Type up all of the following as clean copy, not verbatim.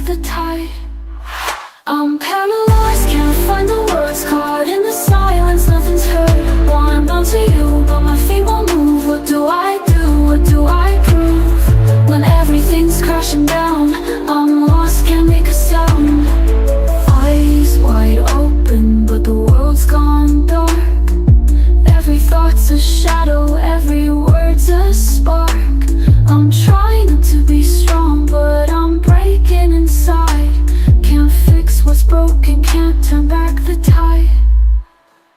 the tide. I'm paralyzed, can't find the words, caught in the silence, nothing's heard. Wanna bounce to you, but my feet won't move. What do I do? What do I prove? When everything's crashing down, I'm lost, can't make a sound. Eyes wide open, but the world's gone dark. Every thought's a shadow, every word's a spark. I'm trying not to be strong, but I'm breaking inside. Can't fix what's broken, can't turn back the tide.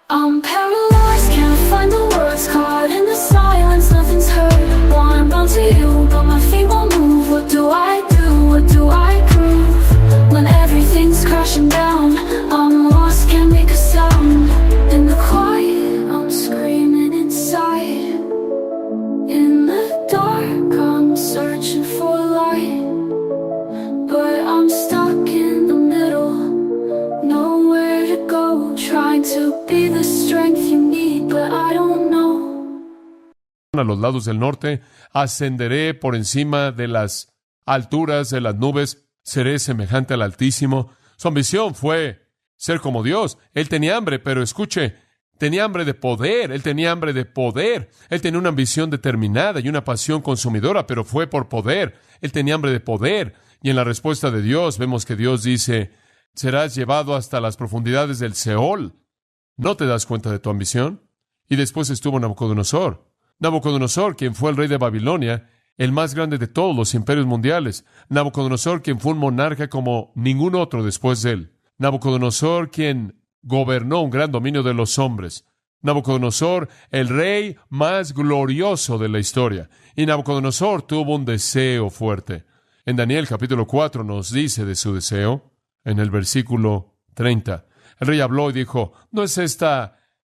I'm paralyzed, can't find the words, caught in the silence, nothing's heard. Wanna bounce to you, but my feet won't move. What do I do? What do I prove? When everything's crashing down, I'm lost, can't make a sound. In the quiet, I'm screaming inside. In the dark, I'm searching for light, but I'm stuck in the middle, nowhere to go. Trying to be the strength you need, but I don't know. A los lados del norte, ascenderé por encima de las alturas de las nubes, seré semejante al Altísimo. Su ambición fue ser como Dios. Él tenía hambre, pero escuche, tenía hambre de poder, él tenía hambre de poder. Él tenía una ambición determinada y una pasión consumidora, pero fue por poder. Él tenía hambre de poder. Y en la respuesta de Dios vemos que Dios dice, serás llevado hasta las profundidades del Seol. ¿No te das cuenta de tu ambición? Y después estuvo Nabucodonosor. Nabucodonosor, quien fue el rey de Babilonia, el más grande de todos los imperios mundiales. Nabucodonosor, quien fue un monarca como ningún otro después de él. Nabucodonosor, quien gobernó un gran dominio de los hombres. Nabucodonosor, el rey más glorioso de la historia. Y Nabucodonosor tuvo un deseo fuerte. En Daniel capítulo 4 nos dice de su deseo, en el versículo 30. El rey habló y dijo, ¿no es esta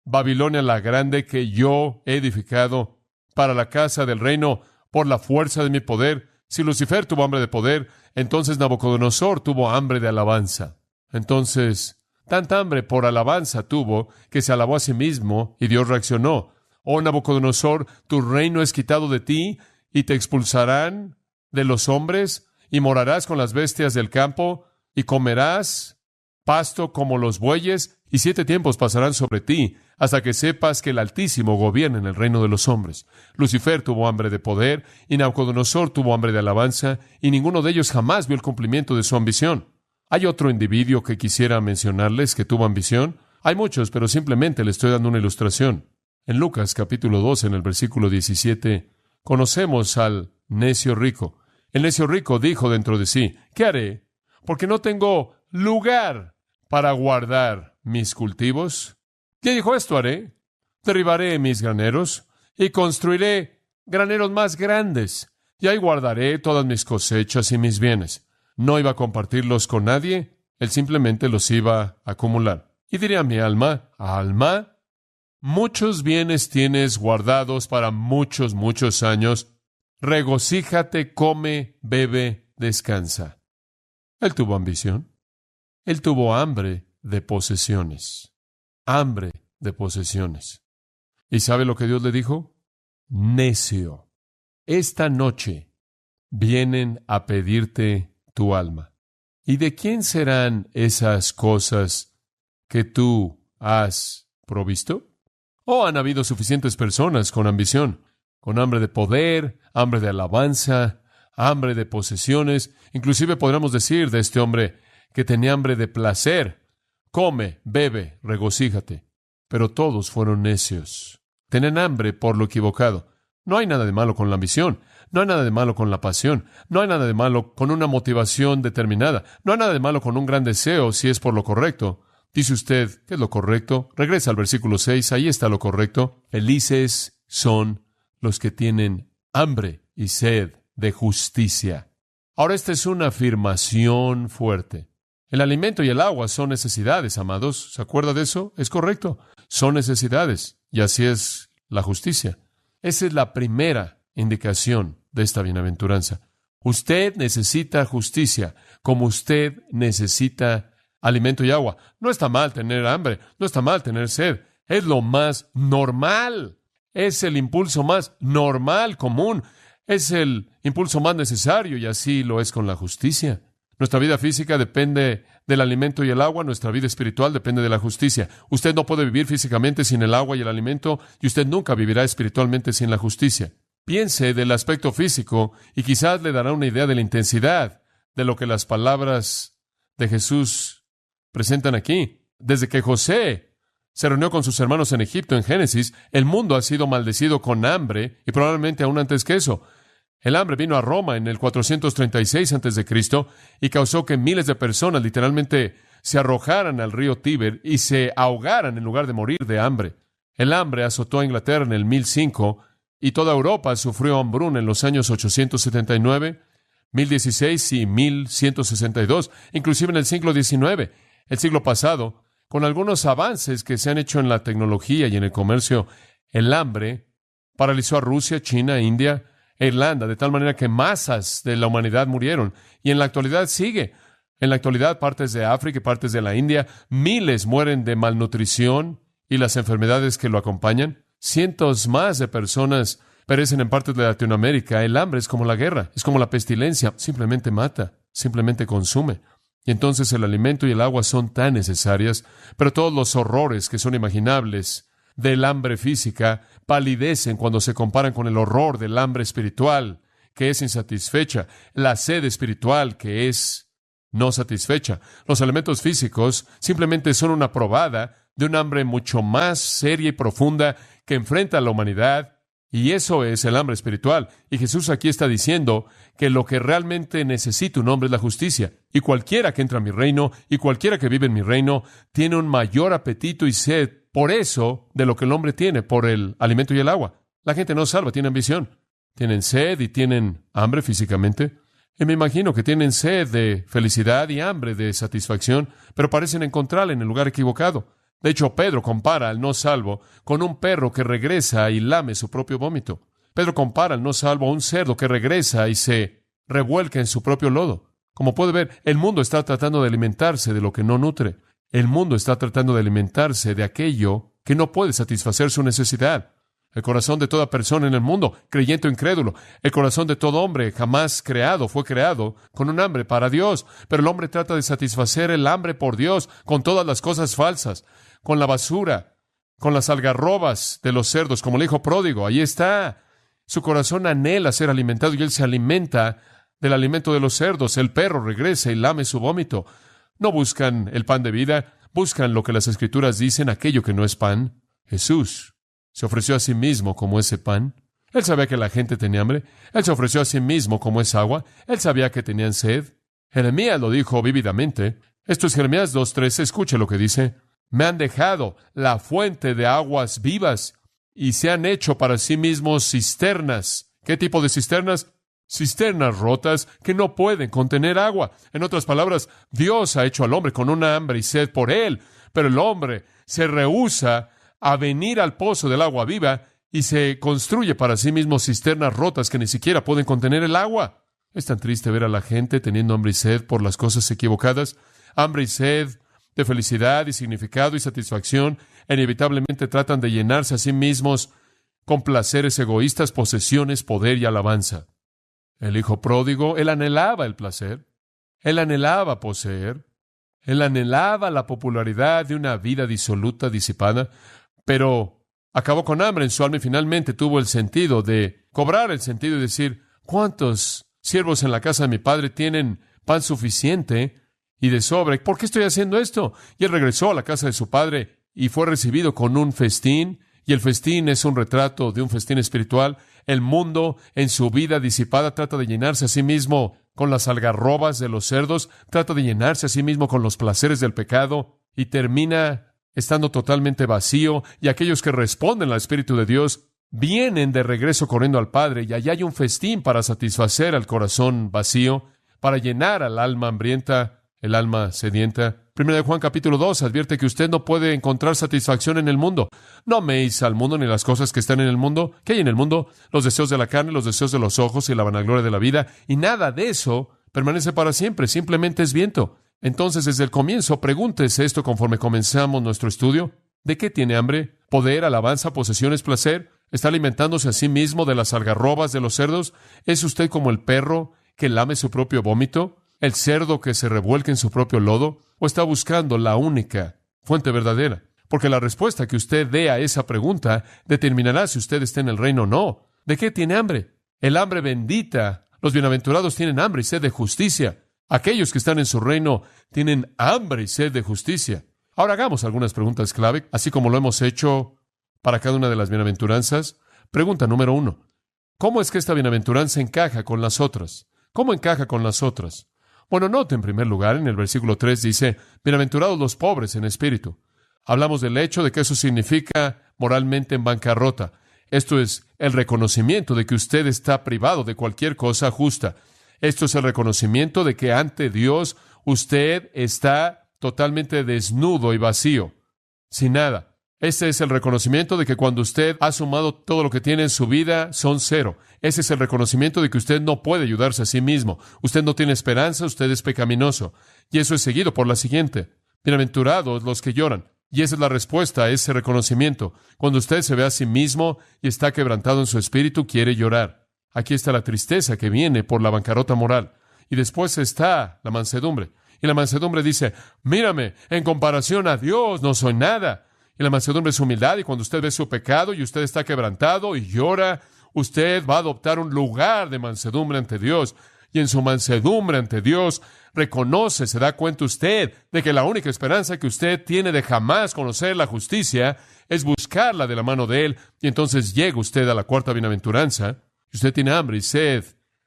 Babilonia la grande que yo he edificado para la casa del reino por la fuerza de mi poder? Si Lucifer tuvo hambre de poder, entonces Nabucodonosor tuvo hambre de alabanza. Entonces, tanta hambre por alabanza tuvo que se alabó a sí mismo y Dios reaccionó. Oh Nabucodonosor, tu reino es quitado de ti y te expulsarán de los hombres y morarás con las bestias del campo y comerás pasto como los bueyes, y 7 tiempos pasarán sobre ti, hasta que sepas que el Altísimo gobierna en el reino de los hombres. Lucifer tuvo hambre de poder, y Nabucodonosor tuvo hambre de alabanza, y ninguno de ellos jamás vio el cumplimiento de su ambición. ¿Hay otro individuo que quisiera mencionarles que tuvo ambición? Hay muchos, pero simplemente le estoy dando una ilustración. En Lucas capítulo 2, en el versículo 17, conocemos al necio rico. El necio rico dijo dentro de sí, ¿qué haré? Porque no tengo lugar para guardar mis cultivos. ¿Qué dijo esto haré? Derribaré mis graneros y construiré graneros más grandes, y ahí guardaré todas mis cosechas y mis bienes. No iba a compartirlos con nadie, él simplemente los iba a acumular. Y diré a mi alma, alma, muchos bienes tienes guardados para muchos, muchos años. Regocíjate, come, bebe, descansa. Él tuvo ambición. Él tuvo hambre de posesiones. Hambre de posesiones. ¿Y sabe lo que Dios le dijo? Necio, esta noche vienen a pedirte tu alma. ¿Y de quién serán esas cosas que tú has provisto? ¿O han habido suficientes personas con ambición, con hambre de poder, hambre de alabanza, hambre de posesiones? Inclusive podríamos decir de este hombre que tenía hambre de placer. Come, bebe, regocíjate. Pero todos fueron necios. Tenían hambre por lo equivocado. No hay nada de malo con la ambición. No hay nada de malo con la pasión. No hay nada de malo con una motivación determinada. No hay nada de malo con un gran deseo si es por lo correcto. Dice usted, ¿qué es lo correcto? Regresa al versículo 6, ahí está lo correcto. Felices son los que tienen hambre y sed de justicia. Ahora, esta es una afirmación fuerte. El alimento y el agua son necesidades, amados. ¿Se acuerda de eso? Es correcto. Son necesidades. Y así es la justicia. Esa es la primera indicación de esta bienaventuranza. Usted necesita justicia, como usted necesita alimento y agua. No está mal tener hambre, no está mal tener sed. Es lo más normal. Es el impulso más normal, común. Es el impulso más necesario, y así lo es con la justicia. Nuestra vida física depende del alimento y el agua, nuestra vida espiritual depende de la justicia. Usted no puede vivir físicamente sin el agua y el alimento, y usted nunca vivirá espiritualmente sin la justicia. Piense del aspecto físico y quizás le dará una idea de la intensidad de lo que las palabras de Jesús presentan aquí. Desde que José se reunió con sus hermanos en Egipto en Génesis, el mundo ha sido maldecido con hambre y probablemente aún antes que eso. El hambre vino a Roma en el 436 a.C. y causó que miles de personas literalmente se arrojaran al río Tíber y se ahogaran en lugar de morir de hambre. El hambre azotó a Inglaterra en el 1005 y toda Europa sufrió hambruna en los años 879, 1016 y 1162, inclusive en el siglo XIX. El siglo pasado, con algunos avances que se han hecho en la tecnología y en el comercio, el hambre paralizó a Rusia, China, India e Irlanda, de tal manera que masas de la humanidad murieron. Y en la actualidad sigue. En la actualidad, partes de África y partes de la India, miles mueren de malnutrición y las enfermedades que lo acompañan. Cientos más de personas perecen en partes de Latinoamérica. El hambre es como la guerra, es como la pestilencia. Simplemente mata, simplemente consume. Y entonces el alimento y el agua son tan necesarias, pero todos los horrores que son imaginables del hambre física palidecen cuando se comparan con el horror del hambre espiritual, que es insatisfecha, la sed espiritual, que es no satisfecha. Los elementos físicos simplemente son una probada de un hambre mucho más seria y profunda que enfrenta a la humanidad, y eso es el hambre espiritual. Y Jesús aquí está diciendo que lo que realmente necesita un hombre es la justicia. Y cualquiera que entra a mi reino, y cualquiera que vive en mi reino, tiene un mayor apetito y sed por eso de lo que el hombre tiene, por el alimento y el agua. La gente no salva, tiene ambición. Tienen sed y tienen hambre físicamente. Y me imagino que tienen sed de felicidad y hambre de satisfacción, pero parecen encontrarla en el lugar equivocado. De hecho, Pedro compara al no salvo con un perro que regresa y lame su propio vómito. Pedro compara al no salvo a un cerdo que regresa y se revuelca en su propio lodo. Como puede ver, el mundo está tratando de alimentarse de lo que no nutre. El mundo está tratando de alimentarse de aquello que no puede satisfacer su necesidad. El corazón de toda persona en el mundo, creyente o incrédulo, el corazón de todo hombre jamás creado fue creado con un hambre para Dios, pero el hombre trata de satisfacer el hambre por Dios con todas las cosas falsas, con la basura, con las algarrobas de los cerdos, como el hijo pródigo. Ahí está. Su corazón anhela ser alimentado y él se alimenta del alimento de los cerdos. El perro regresa y lame su vómito. No buscan el pan de vida, buscan lo que las Escrituras dicen, aquello que no es pan. Jesús se ofreció a sí mismo como ese pan. Él sabía que la gente tenía hambre. Él se ofreció a sí mismo como esa agua. Él sabía que tenían sed. Jeremías lo dijo vívidamente. Esto es Jeremías 2:13. Escuche lo que dice. Me han dejado la fuente de aguas vivas y se han hecho para sí mismos cisternas. ¿Qué tipo de cisternas? Cisternas rotas que no pueden contener agua. En otras palabras, Dios ha hecho al hombre con una hambre y sed por él, pero el hombre se rehúsa a venir al pozo del agua viva y se construye para sí mismo cisternas rotas que ni siquiera pueden contener el agua. Es tan triste ver a la gente teniendo hambre y sed por las cosas equivocadas. Hambre y sed de felicidad y significado y satisfacción, inevitablemente tratan de llenarse a sí mismos con placeres egoístas, posesiones, poder y alabanza. El hijo pródigo, él anhelaba el placer, él anhelaba poseer, él anhelaba la popularidad de una vida disoluta, disipada, pero acabó con hambre en su alma y finalmente tuvo el sentido de cobrar el sentido y decir, ¿cuántos siervos en la casa de mi padre tienen pan suficiente y de sobra? ¿Por qué estoy haciendo esto? Y él regresó a la casa de su padre y fue recibido con un festín, y el festín es un retrato de un festín espiritual. El mundo, en su vida disipada, trata de llenarse a sí mismo con las algarrobas de los cerdos, trata de llenarse a sí mismo con los placeres del pecado, y termina estando totalmente vacío, y aquellos que responden al Espíritu de Dios vienen de regreso corriendo al Padre, y allá hay un festín para satisfacer al corazón vacío, para llenar al alma hambrienta, el alma sedienta. 1 Juan capítulo 2 advierte que usted no puede encontrar satisfacción en el mundo. No améis al mundo ni las cosas que están en el mundo. ¿Qué hay en el mundo? Los deseos de la carne, los deseos de los ojos y la vanagloria de la vida. Y nada de eso permanece para siempre. Simplemente es viento. Entonces, desde el comienzo, pregúntese esto conforme comenzamos nuestro estudio. ¿De qué tiene hambre? ¿Poder, alabanza, posesiones, placer? ¿Está alimentándose a sí mismo de las algarrobas de los cerdos? ¿Es usted como el perro que lame su propio vómito? el cerdo que se revuelca en su propio lodo? ¿O está buscando la única fuente verdadera? Porque la respuesta que usted dé a esa pregunta determinará si usted está en el reino o no. ¿De qué tiene hambre? El hambre bendita. Los bienaventurados tienen hambre y sed de justicia. Aquellos que están en su reino tienen hambre y sed de justicia. Ahora hagamos algunas preguntas clave, así como lo hemos hecho para cada una de las bienaventuranzas. Pregunta número 1. ¿Cómo es que esta bienaventuranza encaja con las otras? ¿Cómo encaja con las otras? Bueno, note en primer lugar, en el versículo 3 dice, bienaventurados los pobres en espíritu. Hablamos del hecho de que eso significa moralmente en bancarrota. Esto es el reconocimiento de que usted está privado de cualquier cosa justa. Esto es el reconocimiento de que ante Dios usted está totalmente desnudo y vacío, sin nada. Este es el reconocimiento de que cuando usted ha sumado todo lo que tiene en su vida, son cero. Ese es el reconocimiento de que usted no puede ayudarse a sí mismo. Usted no tiene esperanza, usted es pecaminoso. Y eso es seguido por la siguiente. Bienaventurados los que lloran. Y esa es la respuesta a ese reconocimiento. Cuando usted se ve a sí mismo y está quebrantado en su espíritu, quiere llorar. Aquí está la tristeza que viene por la bancarrota moral. Y después está la mansedumbre. Y la mansedumbre dice, mírame, en comparación a Dios no soy nada. Y la mansedumbre es humildad, y cuando usted ve su pecado y usted está quebrantado y llora, usted va a adoptar un lugar de mansedumbre ante Dios. Y en su mansedumbre ante Dios reconoce, se da cuenta usted de que la única esperanza que usted tiene de jamás conocer la justicia es buscarla de la mano de Él. Y entonces llega usted a la cuarta bienaventuranza, y usted tiene hambre y sed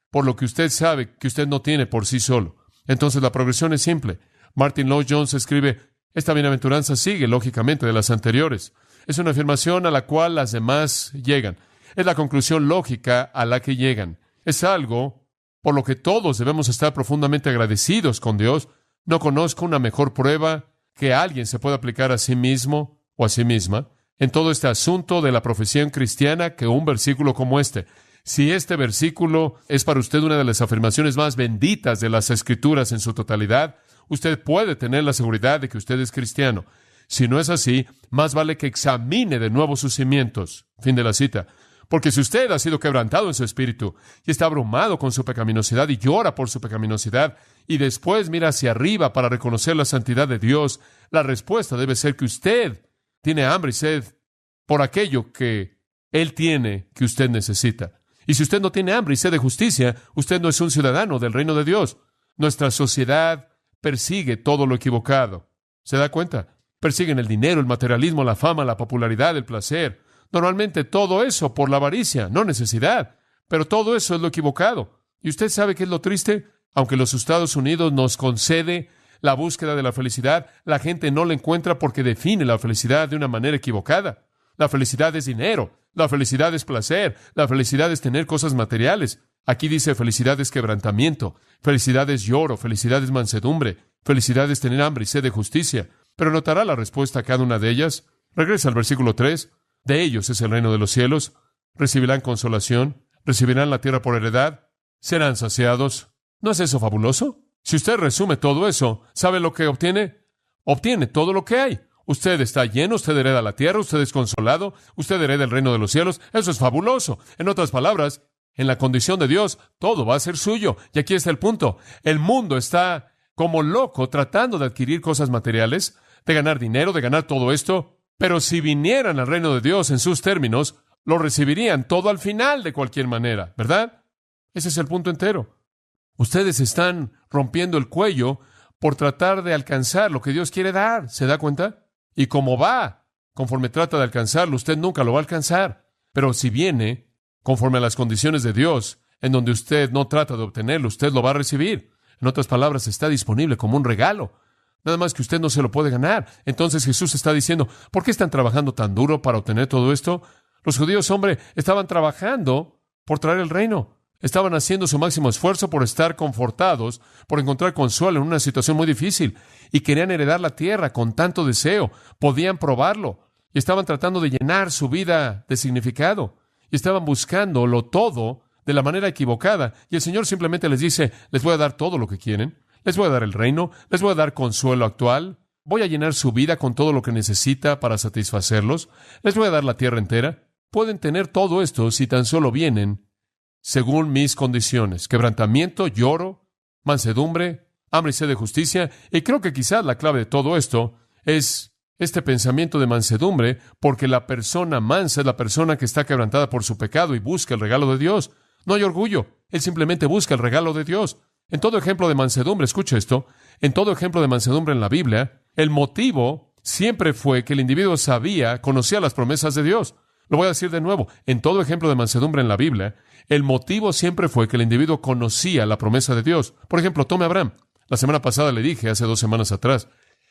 por lo que usted sabe que usted no tiene por sí solo. Entonces la progresión es simple. Martin Lloyd-Jones escribe, esta bienaventuranza sigue, lógicamente, de las anteriores. Es una afirmación a la cual las demás llegan. Es la conclusión lógica a la que llegan. Es algo por lo que todos debemos estar profundamente agradecidos con Dios. No conozco una mejor prueba que alguien se pueda aplicar a sí mismo o a sí misma en todo este asunto de la profesión cristiana que un versículo como este. Si este versículo es para usted una de las afirmaciones más benditas de las Escrituras en su totalidad, usted puede tener la seguridad de que usted es cristiano. Si no es así, más vale que examine de nuevo sus cimientos. Fin de la cita. Porque si usted ha sido quebrantado en su espíritu y está abrumado con su pecaminosidad y llora por su pecaminosidad y después mira hacia arriba para reconocer la santidad de Dios, la respuesta debe ser que usted tiene hambre y sed por aquello que Él tiene que usted necesita. Y si usted no tiene hambre y sed de justicia, usted no es un ciudadano del reino de Dios. Nuestra sociedad persigue todo lo equivocado. ¿Se da cuenta? Persiguen el dinero, el materialismo, la fama, la popularidad, el placer. Normalmente todo eso por la avaricia, no necesidad. Pero todo eso es lo equivocado. ¿Y usted sabe qué es lo triste? Aunque los Estados Unidos nos concede la búsqueda de la felicidad, la gente no la encuentra porque define la felicidad de una manera equivocada. La felicidad es dinero, la felicidad es placer, la felicidad es tener cosas materiales. Aquí dice felicidad es quebrantamiento, felicidad es lloro, felicidad es mansedumbre, felicidad es tener hambre y sed de justicia. Pero notará la respuesta a cada una de ellas. Regresa al versículo 3. De ellos es el reino de los cielos. Recibirán consolación, recibirán la tierra por heredad, serán saciados. ¿No es eso fabuloso? Si usted resume todo eso, ¿sabe lo que obtiene? Obtiene todo lo que hay. Usted está lleno, usted hereda la tierra, usted es consolado, usted hereda el reino de los cielos. Eso es fabuloso. En otras palabras, en la condición de Dios, todo va a ser suyo. Y aquí está el punto. El mundo está como loco tratando de adquirir cosas materiales, de ganar dinero, de ganar todo esto. Pero si vinieran al reino de Dios en sus términos, lo recibirían todo al final de cualquier manera, ¿verdad? Ese es el punto entero. Ustedes están rompiendo el cuello por tratar de alcanzar lo que Dios quiere dar. ¿Se da cuenta? Y como va, conforme trata de alcanzarlo, usted nunca lo va a alcanzar. Pero si viene, conforme a las condiciones de Dios, en donde usted no trata de obtenerlo, usted lo va a recibir. En otras palabras, está disponible como un regalo. Nada más que usted no se lo puede ganar. Entonces Jesús está diciendo, ¿por qué están trabajando tan duro para obtener todo esto? Los judíos, hombre, estaban trabajando por traer el reino. Estaban haciendo su máximo esfuerzo por estar confortados, por encontrar consuelo en una situación muy difícil. Y querían heredar la tierra con tanto deseo. Podían probarlo. Y estaban tratando de llenar su vida de significado. Y estaban buscándolo todo de la manera equivocada. Y el Señor simplemente les dice, les voy a dar todo lo que quieren. Les voy a dar el reino. Les voy a dar consuelo actual. Voy a llenar su vida con todo lo que necesita para satisfacerlos. Les voy a dar la tierra entera. Pueden tener todo esto si tan solo vienen según mis condiciones. Quebrantamiento, lloro, mansedumbre, hambre y sed de justicia. Y creo que quizás la clave de todo esto es este pensamiento de mansedumbre, porque la persona mansa es la persona que está quebrantada por su pecado y busca el regalo de Dios. No hay orgullo, él simplemente busca el regalo de Dios. En todo ejemplo de mansedumbre, escuche esto, en todo ejemplo de mansedumbre en la Biblia, el motivo siempre fue que el individuo conocía las promesas de Dios. Lo voy a decir de nuevo, en todo ejemplo de mansedumbre en la Biblia, el motivo siempre fue que el individuo conocía la promesa de Dios. Por ejemplo, tome a Abraham. La semana pasada le dije, hace 2 semanas atrás,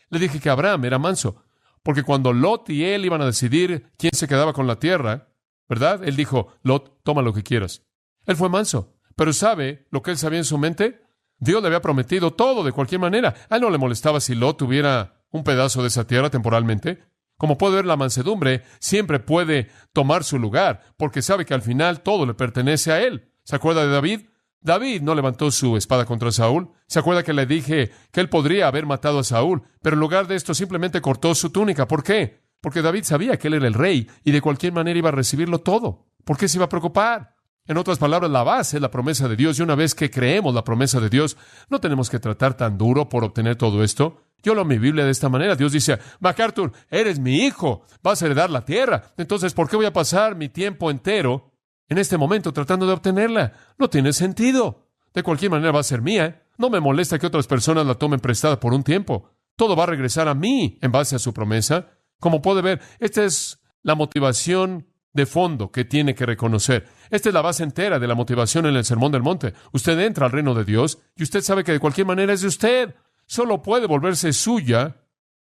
le dije que Abraham era manso, porque cuando Lot y él iban a decidir quién se quedaba con la tierra, ¿verdad? Él dijo, Lot, toma lo que quieras. Él fue manso, pero ¿sabe lo que él sabía en su mente? Dios le había prometido todo de cualquier manera. A él no le molestaba si Lot tuviera un pedazo de esa tierra temporalmente. Como puede ver, la mansedumbre siempre puede tomar su lugar, porque sabe que al final todo le pertenece a él. ¿Se acuerda de David? David no levantó su espada contra Saúl. ¿Se acuerda que le dije que él podría haber matado a Saúl? Pero en lugar de esto simplemente cortó su túnica. ¿Por qué? Porque David sabía que él era el rey y de cualquier manera iba a recibirlo todo. ¿Por qué se iba a preocupar? En otras palabras, la base es la promesa de Dios, y una vez que creemos la promesa de Dios, no tenemos que tratar tan duro por obtener todo esto. Yo leo mi Biblia de esta manera. Dios dice, MacArthur, eres mi hijo, vas a heredar la tierra. Entonces, ¿por qué voy a pasar mi tiempo entero en este momento tratando de obtenerla? No tiene sentido. De cualquier manera va a ser mía. No me molesta que otras personas la tomen prestada por un tiempo. Todo va a regresar a mí en base a su promesa. Como puede ver, esta es la motivación de fondo que tiene que reconocer. Esta es la base entera de la motivación en el Sermón del Monte. Usted entra al reino de Dios y usted sabe que de cualquier manera es de usted. Solo puede volverse suya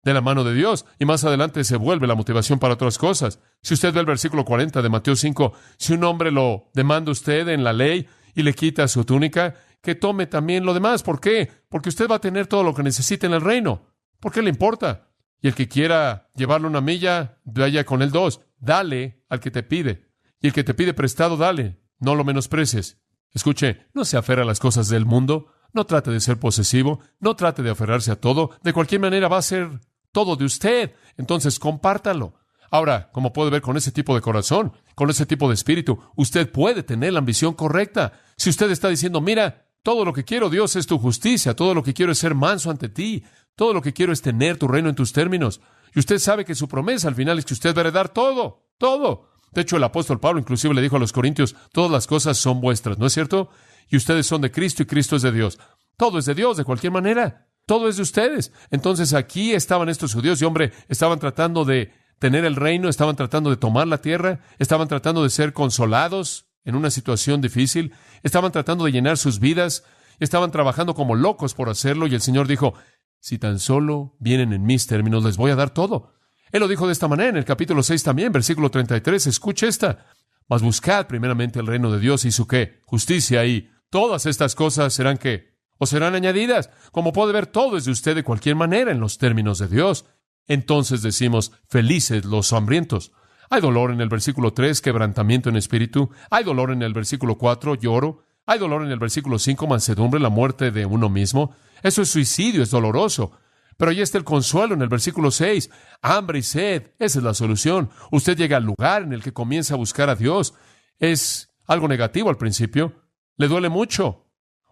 de la mano de Dios, y más adelante se vuelve la motivación para otras cosas. Si usted ve el versículo 40 de Mateo 5, si un hombre lo demanda usted en la ley y le quita su túnica, que tome también lo demás. ¿Por qué? Porque usted va a tener todo lo que necesite en el reino. ¿Por qué le importa? Y el que quiera llevarle 1 milla, vaya con él 2. Dale al que te pide. Y el que te pide prestado, dale. No lo menosprecies. Escuche, no se aferre a las cosas del mundo. No trate de ser posesivo. No trate de aferrarse a todo. De cualquier manera va a ser todo de usted. Entonces, compártalo. Ahora, como puede ver, con ese tipo de corazón, con ese tipo de espíritu, usted puede tener la ambición correcta. Si usted está diciendo, mira, todo lo que quiero, Dios, es tu justicia. Todo lo que quiero es ser manso ante ti. Todo lo que quiero es tener tu reino en tus términos. Y usted sabe que su promesa al final es que usted va a heredar todo. Todo. De hecho, el apóstol Pablo inclusive le dijo a los corintios, todas las cosas son vuestras, ¿no es cierto? Y ustedes son de Cristo y Cristo es de Dios. Todo es de Dios, de cualquier manera. Todo es de ustedes. Entonces aquí estaban estos judíos y, hombre, estaban tratando de tener el reino, estaban tratando de tomar la tierra, estaban tratando de ser consolados en una situación difícil, estaban tratando de llenar sus vidas, estaban trabajando como locos por hacerlo, y el Señor dijo, si tan solo vienen en mis términos, les voy a dar todo. Él lo dijo de esta manera en el capítulo 6 también, versículo 33. Escuche esta. Mas buscad primeramente el reino de Dios y su ¿qué? Justicia, y todas estas cosas serán ¿qué? O serán añadidas. Como puede ver, todo es de usted de cualquier manera en los términos de Dios. Entonces decimos, felices los hambrientos. Hay dolor en el versículo 3, quebrantamiento en espíritu. Hay dolor en el versículo 4, lloro. Hay dolor en el versículo 5, mansedumbre, la muerte de uno mismo. Eso es suicidio, es doloroso. Pero ahí está el consuelo en el versículo 6. Hambre y sed, esa es la solución. Usted llega al lugar en el que comienza a buscar a Dios. Es algo negativo al principio. Le duele mucho.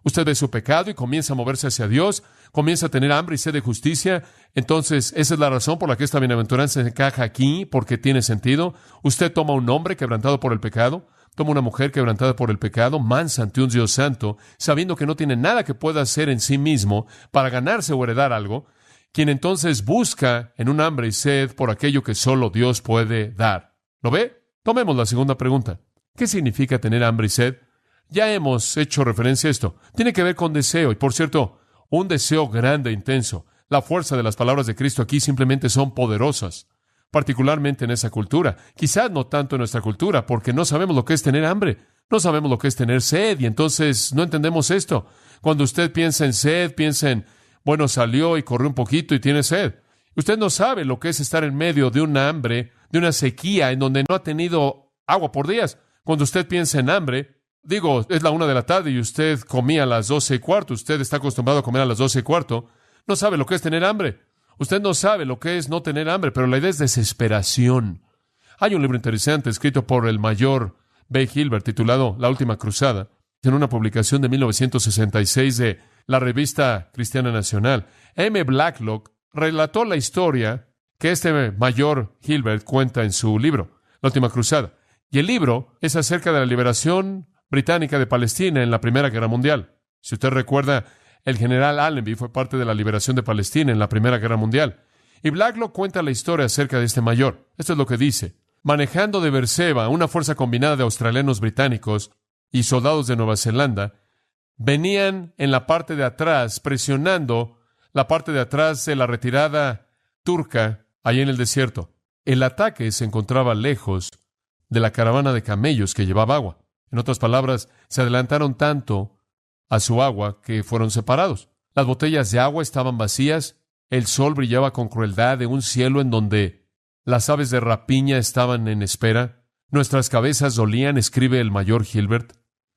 Usted ve su pecado y comienza a moverse hacia Dios. Comienza a tener hambre y sed de justicia. Entonces, esa es la razón por la que esta bienaventuranza se encaja aquí, porque tiene sentido. Usted toma un hombre quebrantado por el pecado. Toma una mujer quebrantada por el pecado, mansa ante un Dios santo, sabiendo que no tiene nada que pueda hacer en sí mismo para ganarse o heredar algo, quien entonces busca en un hambre y sed por aquello que solo Dios puede dar. ¿Lo ve? Tomemos la segunda pregunta. ¿Qué significa tener hambre y sed? Ya hemos hecho referencia a esto. Tiene que ver con deseo. Y por cierto, un deseo grande e intenso. La fuerza de las palabras de Cristo aquí simplemente son poderosas, particularmente en esa cultura. Quizás no tanto en nuestra cultura, porque no sabemos lo que es tener hambre. No sabemos lo que es tener sed, y entonces no entendemos esto. Cuando usted piensa en sed, piensa en, bueno, salió y corrió un poquito y tiene sed. Usted no sabe lo que es estar en medio de un hambre, de una sequía, en donde no ha tenido agua por días. Cuando usted piensa en hambre, es la 1 de la tarde y usted comía a las 12:15. Usted está acostumbrado a comer a las 12:15. No sabe lo que es tener hambre. Usted no sabe lo que es no tener hambre, pero la idea es desesperación. Hay un libro interesante escrito por el mayor B. Gilbert titulado La Última Cruzada, en una publicación de 1966 de la revista Cristiana Nacional. M. Blacklock relató la historia que este mayor Gilbert cuenta en su libro, La Última Cruzada. Y el libro es acerca de la liberación británica de Palestina en la Primera Guerra Mundial. Si usted recuerda, el general Allenby fue parte de la liberación de Palestina en la Primera Guerra Mundial. Y Blacklock cuenta la historia acerca de este mayor. Esto es lo que dice. Manejando de Beersheba, una fuerza combinada de australianos británicos y soldados de Nueva Zelanda venían en la parte de atrás, presionando la parte de atrás de la retirada turca allí en el desierto. El ataque se encontraba lejos de la caravana de camellos que llevaba agua. En otras palabras, se adelantaron tanto a su agua que fueron separados. Las botellas de agua estaban vacías, el sol brillaba con crueldad de un cielo en donde las aves de rapiña estaban en espera. Nuestras cabezas dolían, escribe el mayor Gilbert.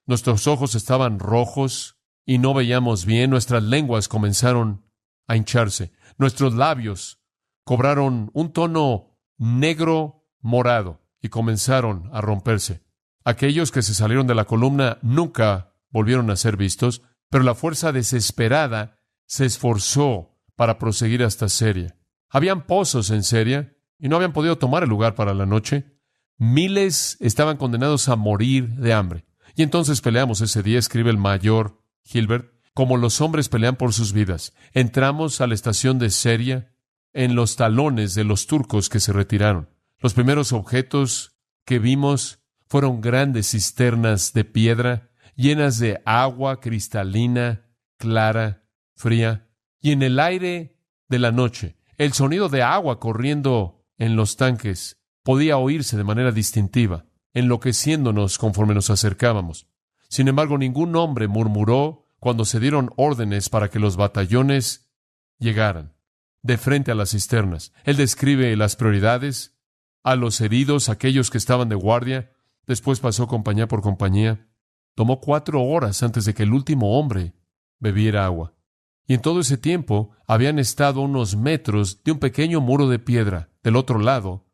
Nuestros ojos estaban rojos y no veíamos bien. Nuestras lenguas comenzaron a hincharse. Nuestros labios cobraron un tono negro morado y comenzaron a romperse. Aquellos que se salieron de la columna nunca volvieron a ser vistos, pero la fuerza desesperada se esforzó para proseguir hasta Siria. Habían pozos en Siria y no habían podido tomar el lugar para la noche. Miles estaban condenados a morir de hambre. Y entonces peleamos ese día, escribe el mayor Gilbert, como los hombres pelean por sus vidas. Entramos a la estación de Siria en los talones de los turcos que se retiraron. Los primeros objetos que vimos fueron grandes cisternas de piedra llenas de agua cristalina, clara, fría. Y en el aire de la noche, el sonido de agua corriendo en los tanques podía oírse de manera distintiva, enloqueciéndonos conforme nos acercábamos. Sin embargo, ningún hombre murmuró cuando se dieron órdenes para que los batallones llegaran de frente a las cisternas. Él describe las prioridades, a los heridos, aquellos que estaban de guardia. Después pasó compañía por compañía. Tomó 4 horas antes de que el último hombre bebiera agua. Y en todo ese tiempo habían estado a unos metros de un pequeño muro de piedra del otro lado,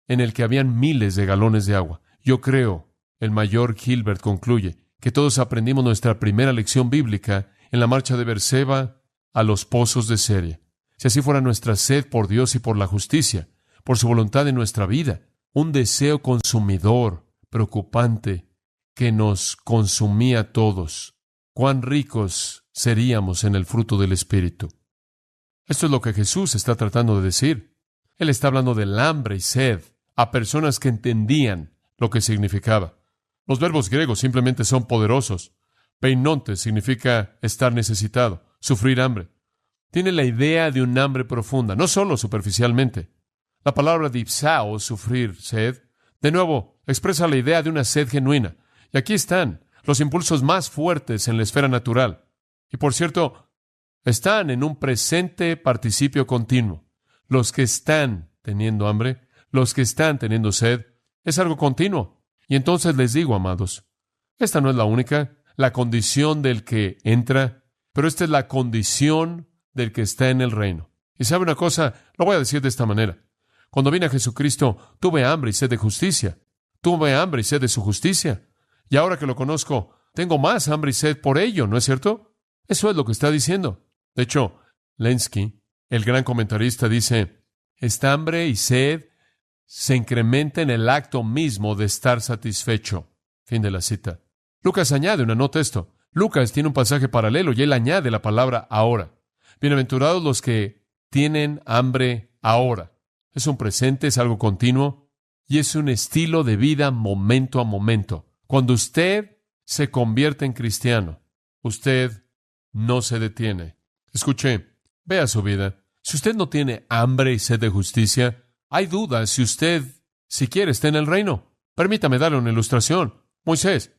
en el que habían miles de galones de agua. Yo creo, el mayor Gilbert concluye, que todos aprendimos nuestra primera lección bíblica en la marcha de Beersheba a los pozos de Siria. Si así fuera nuestra sed por Dios y por la justicia, por su voluntad en nuestra vida, un deseo consumidor, preocupante, que nos consumía a todos, cuán ricos seríamos en el fruto del Espíritu. Esto es lo que Jesús está tratando de decir. Él está hablando del hambre y sed a personas que entendían lo que significaba. Los verbos griegos simplemente son poderosos. Peinonte significa estar necesitado, sufrir hambre. Tiene la idea de un hambre profunda, no solo superficialmente. La palabra dipsao, sufrir, sed, de nuevo, expresa la idea de una sed genuina. Y aquí están los impulsos más fuertes en la esfera natural. Y por cierto, están en un presente participio continuo. Los que están teniendo hambre, los que están teniendo sed, es algo continuo. Y entonces les digo, amados, esta no es la única, la condición del que entra, pero esta es la condición del que está en el reino. Y sabe una cosa, lo voy a decir de esta manera. Cuando vine a Jesucristo, tuve hambre y sed de justicia. Tuve hambre y sed de su justicia. Y ahora que lo conozco, tengo más hambre y sed por ello, ¿no es cierto? Eso es lo que está diciendo. De hecho, Lenski, el gran comentarista, dice, esta hambre y sed se incrementa en el acto mismo de estar satisfecho. Fin de la cita. Lucas añade una nota a esto. Lucas tiene un pasaje paralelo y él añade la palabra ahora. Bienaventurados los que tienen hambre ahora. Es un presente, es algo continuo y es un estilo de vida momento a momento. Cuando usted se convierte en cristiano, usted no se detiene. Escuche, vea su vida. Si usted no tiene hambre y sed de justicia, hay dudas si usted siquiera está en el reino. Permítame darle una ilustración. Moisés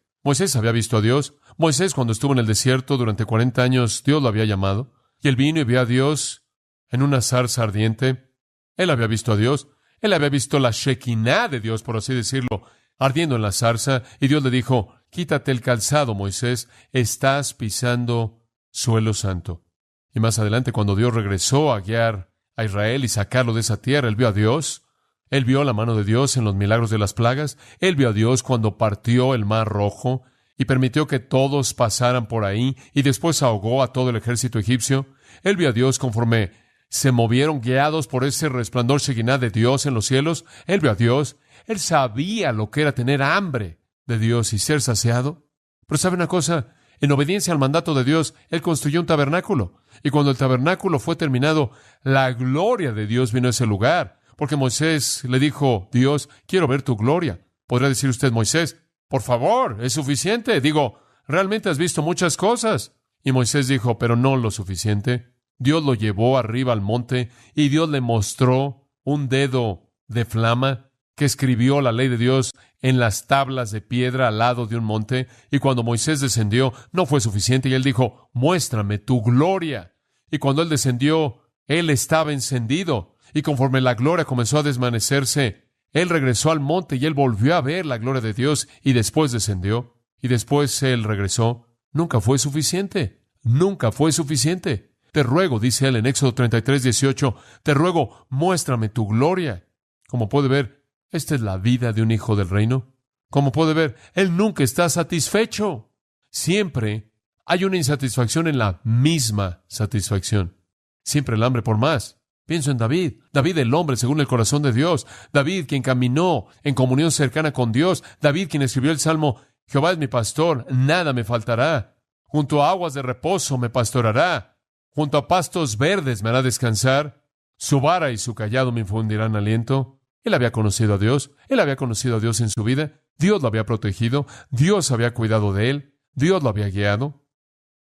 había visto a Dios. Moisés, cuando estuvo en el desierto durante 40 años, Dios lo había llamado. Y él vino y vio a Dios en una zarza ardiente. Él había visto a Dios. Él había visto la Shekinah de Dios, por así decirlo, ardiendo en la zarza. Y Dios le dijo, quítate el calzado, Moisés, estás pisando suelo santo. Y más adelante, cuando Dios regresó a guiar a Israel y sacarlo de esa tierra, él vio a Dios. Él vio la mano de Dios en los milagros de las plagas. Él vio a Dios cuando partió el mar rojo. y permitió que todos pasaran por ahí y después ahogó a todo el ejército egipcio. Él vio a Dios conforme se movieron guiados por ese resplandor Shekinah de Dios en los cielos. Él vio a Dios. Él sabía lo que era tener hambre de Dios y ser saciado. Pero ¿sabe una cosa? En obediencia al mandato de Dios, Él construyó un tabernáculo. Y cuando el tabernáculo fue terminado, la gloria de Dios vino a ese lugar. Porque Moisés le dijo, Dios, quiero ver tu gloria. Podrá decir usted, Moisés, por favor, es suficiente. Digo, realmente has visto muchas cosas. Y Moisés dijo, pero no lo suficiente. Dios lo llevó arriba al monte y Dios le mostró un dedo de flama que escribió la ley de Dios en las tablas de piedra al lado de un monte. Y cuando Moisés descendió, no fue suficiente. Y él dijo, muéstrame tu gloria. Y cuando él descendió, él estaba encendido. Y conforme la gloria comenzó a desvanecerse, él regresó al monte y él volvió a ver la gloria de Dios y después descendió. Y después él regresó. Nunca fue suficiente. Nunca fue suficiente. Te ruego, dice él en Éxodo 33:18, te ruego, muéstrame tu gloria. Como puede ver, esta es la vida de un hijo del reino. Como puede ver, él nunca está satisfecho. Siempre hay una insatisfacción en la misma satisfacción. Siempre el hambre por más. Pienso en David. David, el hombre según el corazón de Dios. David, quien caminó en comunión cercana con Dios. David, quien escribió el Salmo, Jehová es mi pastor, nada me faltará. Junto a aguas de reposo me pastorará. Junto a pastos verdes me hará descansar. Su vara y su cayado me infundirán aliento. Él había conocido a Dios. Él había conocido a Dios en su vida. Dios lo había protegido. Dios había cuidado de él. Dios lo había guiado.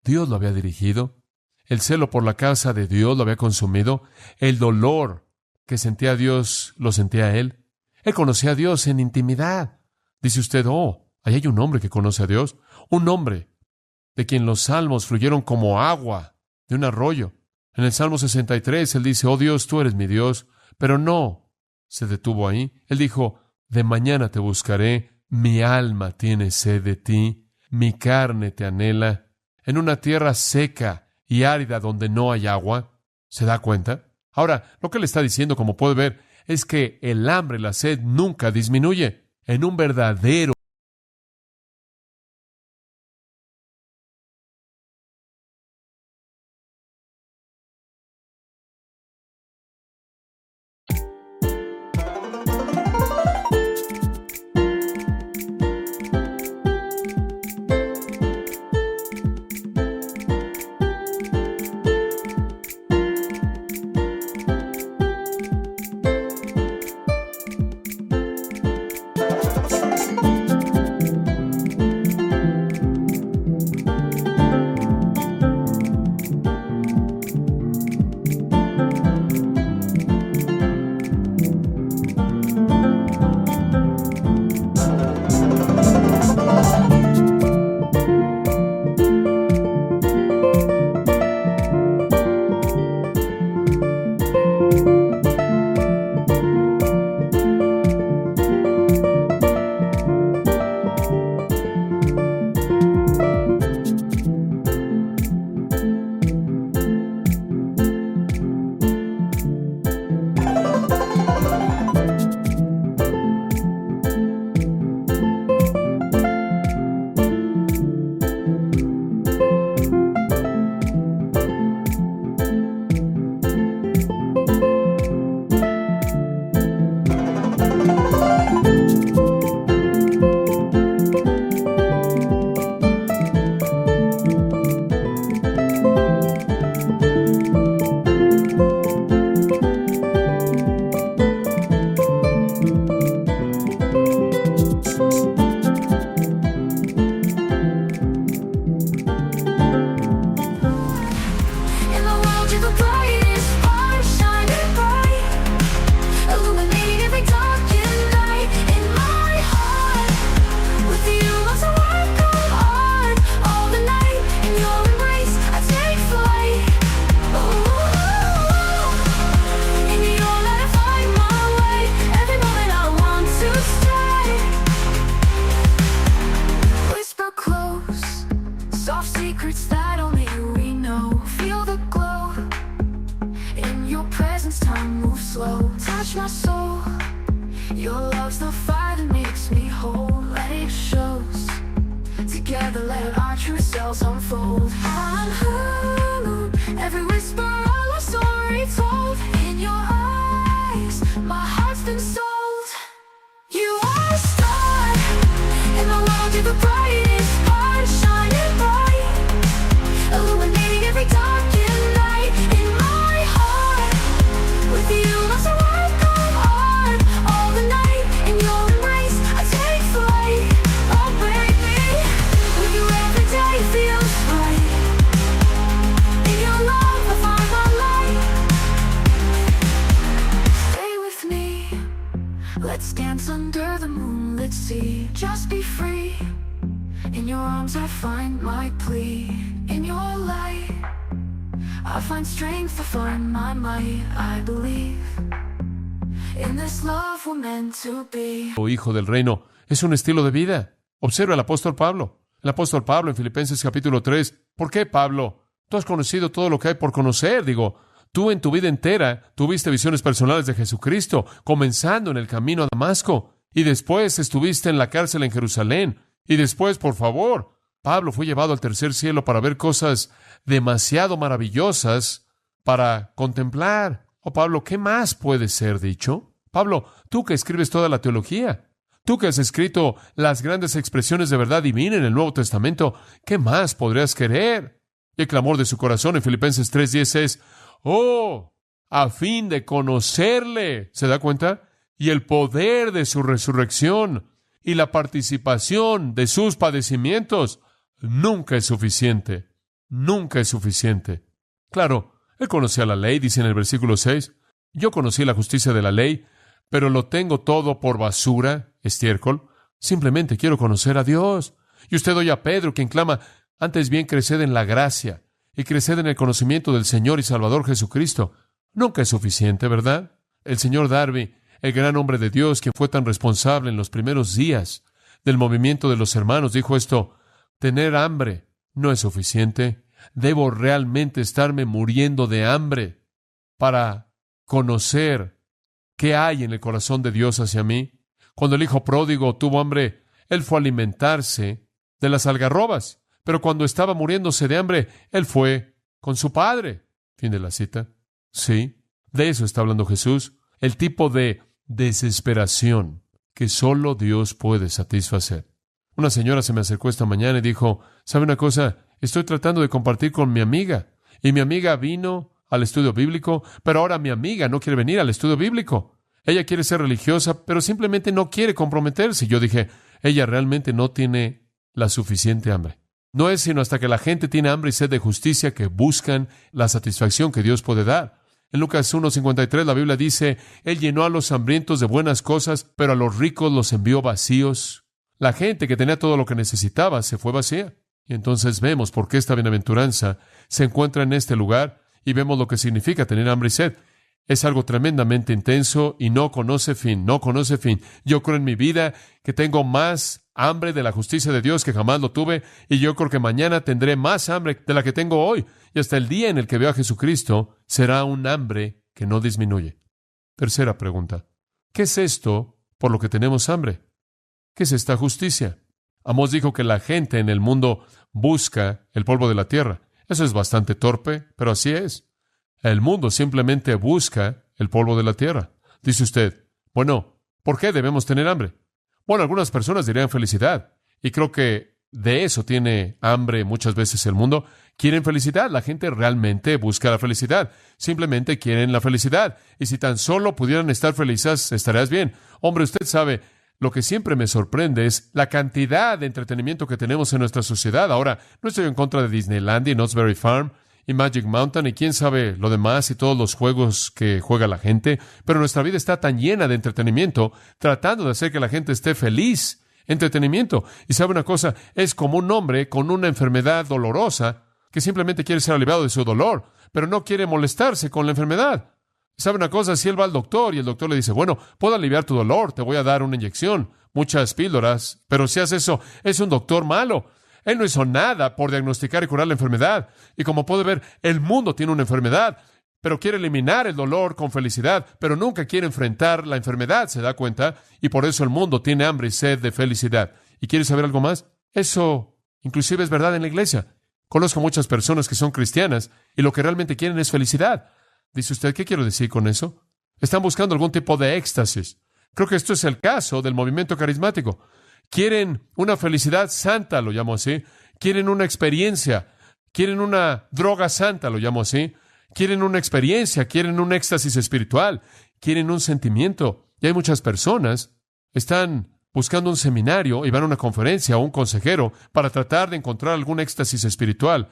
Dios lo había dirigido. El celo por la casa de Dios lo había consumido. El dolor que sentía Dios lo sentía él. Él conocía a Dios en intimidad. Dice usted, ahí hay un hombre que conoce a Dios. Un hombre de quien los salmos fluyeron como agua de un arroyo. En el Salmo 63, él dice, oh Dios, tú eres mi Dios. Pero no se detuvo ahí. Él dijo, de mañana te buscaré. Mi alma tiene sed de ti. Mi carne te anhela. En una tierra seca y árida donde no hay agua. ¿Se da cuenta? Ahora, lo que él está diciendo, como puede ver, es que el hambre y la sed nunca disminuye. En un verdadero touch my soul. Your love's the fire that makes me whole, and it shows Together let our true selves unfold. On Hulu, every whisper all our story told. In your eyes, my heart's been sold. You are a star in the world, you're the brightest part, shining bright, illuminating every darkened night. In my heart, with you lost a work of art. All the night in your embrace, I take flight. Oh baby, with you every day feels right. In your love I find my light. Stay with me, let's dance under the moonlit sea. Just be free. In your arms I find my plea. In your light I find strength, I find my might. I believe in this love we're meant to be. O hijo del reino, es un estilo de vida. Observa al apóstol Pablo. El apóstol Pablo en Filipenses capítulo 3. ¿Por qué, Pablo? Tú has conocido todo lo que hay por conocer. Tú en tu vida entera tuviste visiones personales de Jesucristo, comenzando en el camino a Damasco, y después estuviste en la cárcel en Jerusalén, y después, por favor, Pablo fue llevado al tercer cielo para ver cosas demasiado maravillosas para contemplar. Oh, Pablo, ¿qué más puede ser dicho? Pablo, tú que escribes toda la teología, tú que has escrito las grandes expresiones de verdad divina en el Nuevo Testamento, ¿qué más podrías querer? Y el clamor de su corazón en Filipenses 3:10 es, ¡oh, a fin de conocerle! ¿Se da cuenta? Y el poder de su resurrección y la participación de sus padecimientos. Nunca es suficiente. Nunca es suficiente. Claro, él conocía la ley, dice en el versículo 6. Yo conocí la justicia de la ley, pero lo tengo todo por basura, estiércol. Simplemente quiero conocer a Dios. Y usted oye a Pedro, quien clama, antes bien creced en la gracia y creced en el conocimiento del Señor y Salvador Jesucristo. Nunca es suficiente, ¿verdad? El señor Darby, el gran hombre de Dios, quien fue tan responsable en los primeros días del movimiento de los hermanos, dijo esto: tener hambre no es suficiente. Debo realmente estarme muriendo de hambre para conocer qué hay en el corazón de Dios hacia mí. Cuando el hijo pródigo tuvo hambre, él fue a alimentarse de las algarrobas, pero cuando estaba muriéndose de hambre, él fue con su padre. Fin de la cita. Sí, de eso está hablando Jesús, el tipo de desesperación que solo Dios puede satisfacer. Una señora se me acercó esta mañana y dijo, ¿sabe una cosa? Estoy tratando de compartir con mi amiga, y mi amiga vino al estudio bíblico, pero ahora mi amiga no quiere venir al estudio bíblico. Ella quiere ser religiosa, pero simplemente no quiere comprometerse. Y yo dije, ella realmente no tiene la suficiente hambre. No es sino hasta que la gente tiene hambre y sed de justicia que buscan la satisfacción que Dios puede dar. En Lucas 1:53 la Biblia dice, Él llenó a los hambrientos de buenas cosas, pero a los ricos los envió vacíos. La gente que tenía todo lo que necesitaba se fue vacía. Y entonces vemos por qué esta bienaventuranza se encuentra en este lugar y vemos lo que significa tener hambre y sed. Es algo tremendamente intenso y no conoce fin, no conoce fin. Yo creo en mi vida que tengo más hambre de la justicia de Dios que jamás lo tuve, y yo creo que mañana tendré más hambre de la que tengo hoy. Y hasta el día en el que veo a Jesucristo será un hambre que no disminuye. Tercera pregunta. ¿Qué es esto por lo que tenemos hambre? ¿Qué es esta justicia? Amós dijo que la gente en el mundo busca el polvo de la tierra. Eso es bastante torpe, pero así es. El mundo simplemente busca el polvo de la tierra. Dice usted, bueno, ¿por qué debemos tener hambre? Bueno, algunas personas dirían felicidad, y creo que de eso tiene hambre muchas veces el mundo. Quieren felicidad. La gente realmente busca la felicidad. Simplemente quieren la felicidad. Y si tan solo pudieran estar felices, estarías bien. Hombre, usted sabe, lo que siempre me sorprende es la cantidad de entretenimiento que tenemos en nuestra sociedad. Ahora, no estoy en contra de Disneylandia y Knott's Berry Farm y Magic Mountain y quién sabe lo demás y todos los juegos que juega la gente, pero nuestra vida está tan llena de entretenimiento, tratando de hacer que la gente esté feliz. Entretenimiento. Y sabe una cosa, es como un hombre con una enfermedad dolorosa que simplemente quiere ser aliviado de su dolor, pero no quiere molestarse con la enfermedad. ¿Sabe una cosa? Si él va al doctor y el doctor le dice, bueno, puedo aliviar tu dolor, te voy a dar una inyección, muchas píldoras, pero si haces eso, es un doctor malo. Él no hizo nada por diagnosticar y curar la enfermedad. Y como puede ver, el mundo tiene una enfermedad, pero quiere eliminar el dolor con felicidad, pero nunca quiere enfrentar la enfermedad, ¿se da cuenta? Y por eso el mundo tiene hambre y sed de felicidad. ¿Y quiere saber algo más? Eso Inclusive es verdad en la iglesia. Conozco muchas personas que son cristianas y lo que realmente quieren es felicidad. Dice usted, ¿qué quiero decir con eso? Están buscando algún tipo de éxtasis. Creo que esto es el caso del movimiento carismático. Quieren una felicidad santa, lo llamo así. Quieren una experiencia. Quieren una droga santa, lo llamo así. Quieren una experiencia, quieren un éxtasis espiritual, quieren un sentimiento. Y hay muchas personas que están buscando un seminario y van a una conferencia o un consejero para tratar de encontrar algún éxtasis espiritual.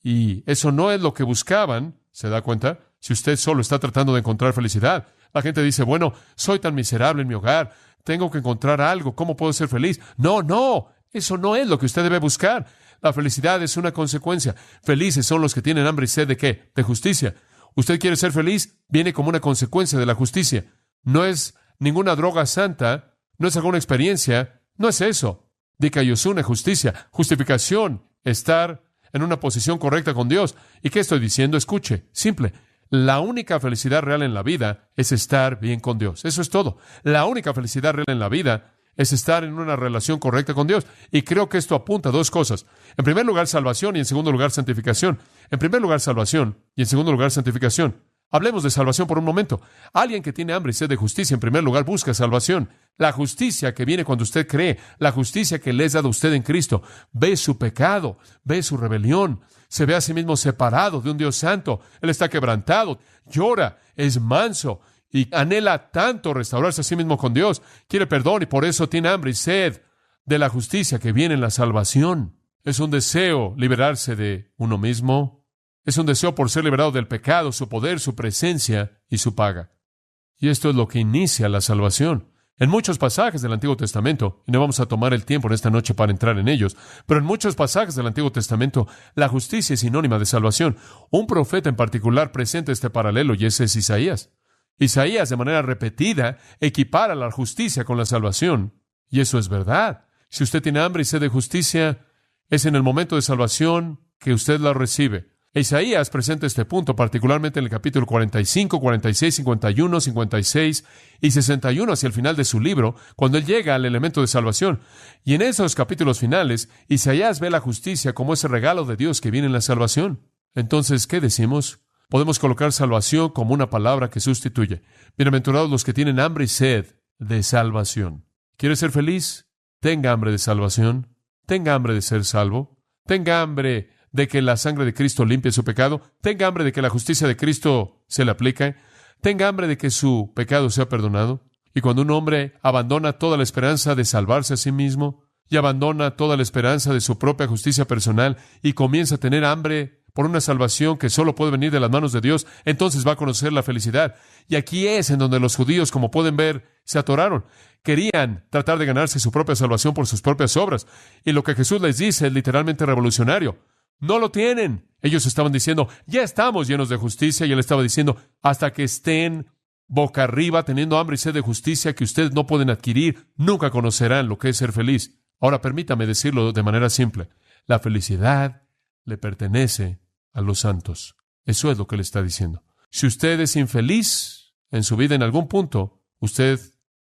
Y eso no es lo que buscaban, ¿se da cuenta? Si usted solo está tratando de encontrar felicidad. La gente dice, bueno, soy tan miserable en mi hogar, tengo que encontrar algo, ¿cómo puedo ser feliz? No, eso no es lo que usted debe buscar. La felicidad es una consecuencia. Felices son los que tienen hambre y sed ¿de qué? De justicia. ¿Usted quiere ser feliz? Viene como una consecuencia de la justicia. No es ninguna droga santa, no es alguna experiencia, no es eso. Dikaiosune, justicia, justificación, estar en una posición correcta con Dios. ¿Y qué estoy diciendo? Escuche, simple. La única felicidad real en la vida es estar bien con Dios. Eso es todo. La única felicidad real en la vida es estar en una relación correcta con Dios. Y creo que esto apunta a dos cosas. En primer lugar, salvación y en segundo lugar, santificación. En primer lugar, salvación y en segundo lugar, santificación. Hablemos de salvación por un momento. Alguien que tiene hambre y sed de justicia, en primer lugar, busca salvación. La justicia que viene cuando usted cree, la justicia que le es dada a usted en Cristo, ve su pecado, ve su rebelión, se ve a sí mismo separado de un Dios santo. Él está quebrantado, llora, es manso y anhela tanto restaurarse a sí mismo con Dios. Quiere perdón y por eso tiene hambre y sed de la justicia que viene en la salvación. Es un deseo liberarse de uno mismo. Es un deseo por ser liberado del pecado, su poder, su presencia y su paga. Y esto es lo que inicia la salvación. En muchos pasajes del Antiguo Testamento, y no vamos a tomar el tiempo en esta noche para entrar en ellos, pero en muchos pasajes del Antiguo Testamento, la justicia es sinónima de salvación. Un profeta en particular presenta este paralelo y ese es Isaías. Isaías, de manera repetida, equipara la justicia con la salvación. Y eso es verdad. Si usted tiene hambre y sed de justicia, es en el momento de salvación que usted la recibe. Isaías presenta este punto particularmente en el capítulo 45, 46, 51, 56 y 61 hacia el final de su libro, cuando él llega al elemento de salvación. Y en esos capítulos finales, Isaías ve la justicia como ese regalo de Dios que viene en la salvación. Entonces, ¿qué decimos? Podemos colocar salvación como una palabra que sustituye. Bienaventurados los que tienen hambre y sed de salvación. ¿Quiere ser feliz? Tenga hambre de salvación. Tenga hambre de ser salvo. Tenga hambre de que la sangre de Cristo limpie su pecado. Tenga hambre de que la justicia de Cristo se le aplique. Tenga hambre de que su pecado sea perdonado. Y cuando un hombre abandona toda la esperanza de salvarse a sí mismo y abandona toda la esperanza de su propia justicia personal y comienza a tener hambre por una salvación que solo puede venir de las manos de Dios, entonces va a conocer la felicidad. Y aquí es en donde los judíos, como pueden ver, se atoraron. Querían tratar de ganarse su propia salvación por sus propias obras. Y lo que Jesús les dice es literalmente revolucionario. No lo tienen. Ellos estaban diciendo, ya estamos llenos de justicia. Y él estaba diciendo, hasta que estén boca arriba, teniendo hambre y sed de justicia que ustedes no pueden adquirir, nunca conocerán lo que es ser feliz. Ahora, permítame decirlo de manera simple. La felicidad le pertenece a los santos. Eso es lo que le está diciendo. Si usted es infeliz en su vida en algún punto, usted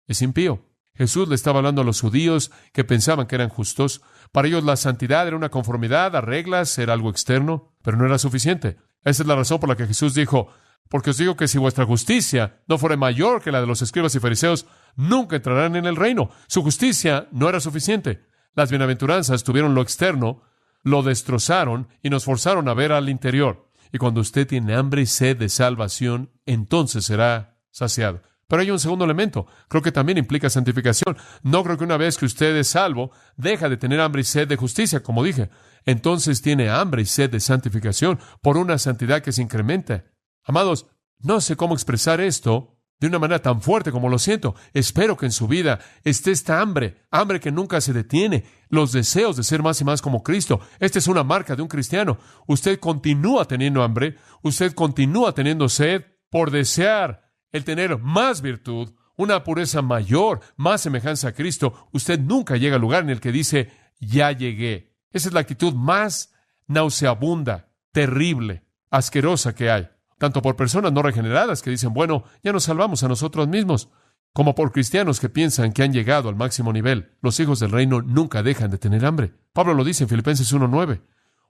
es impío. Jesús le estaba hablando a los judíos que pensaban que eran justos. Para ellos la santidad era una conformidad a reglas, era algo externo, pero no era suficiente. Esa es la razón por la que Jesús dijo, porque os digo que si vuestra justicia no fuera mayor que la de los escribas y fariseos, nunca entrarán en el reino. Su justicia no era suficiente. Las bienaventuranzas tuvieron lo externo, lo destrozaron y nos forzaron a ver al interior. Y cuando usted tiene hambre y sed de salvación, entonces será saciado. Pero hay un segundo elemento. Creo que también implica santificación. No creo que una vez que usted es salvo, deja de tener hambre y sed de justicia, como dije. Entonces tiene hambre y sed de santificación por una santidad que se incrementa. Amados, no sé cómo expresar esto de una manera tan fuerte como lo siento. Espero que en su vida esté esta hambre que nunca se detiene, los deseos de ser más y más como Cristo. Esta es una marca de un cristiano. Usted continúa teniendo hambre, usted continúa teniendo sed por desear el tener más virtud, una pureza mayor, más semejanza a Cristo. Usted nunca llega al lugar en el que dice, ya llegué. Esa es la actitud más nauseabunda, terrible, asquerosa que hay. Tanto por personas no regeneradas que dicen, bueno, ya nos salvamos a nosotros mismos. como por cristianos que piensan que han llegado al máximo nivel. Los hijos del reino nunca dejan de tener hambre. Pablo lo dice en Filipenses 1:9.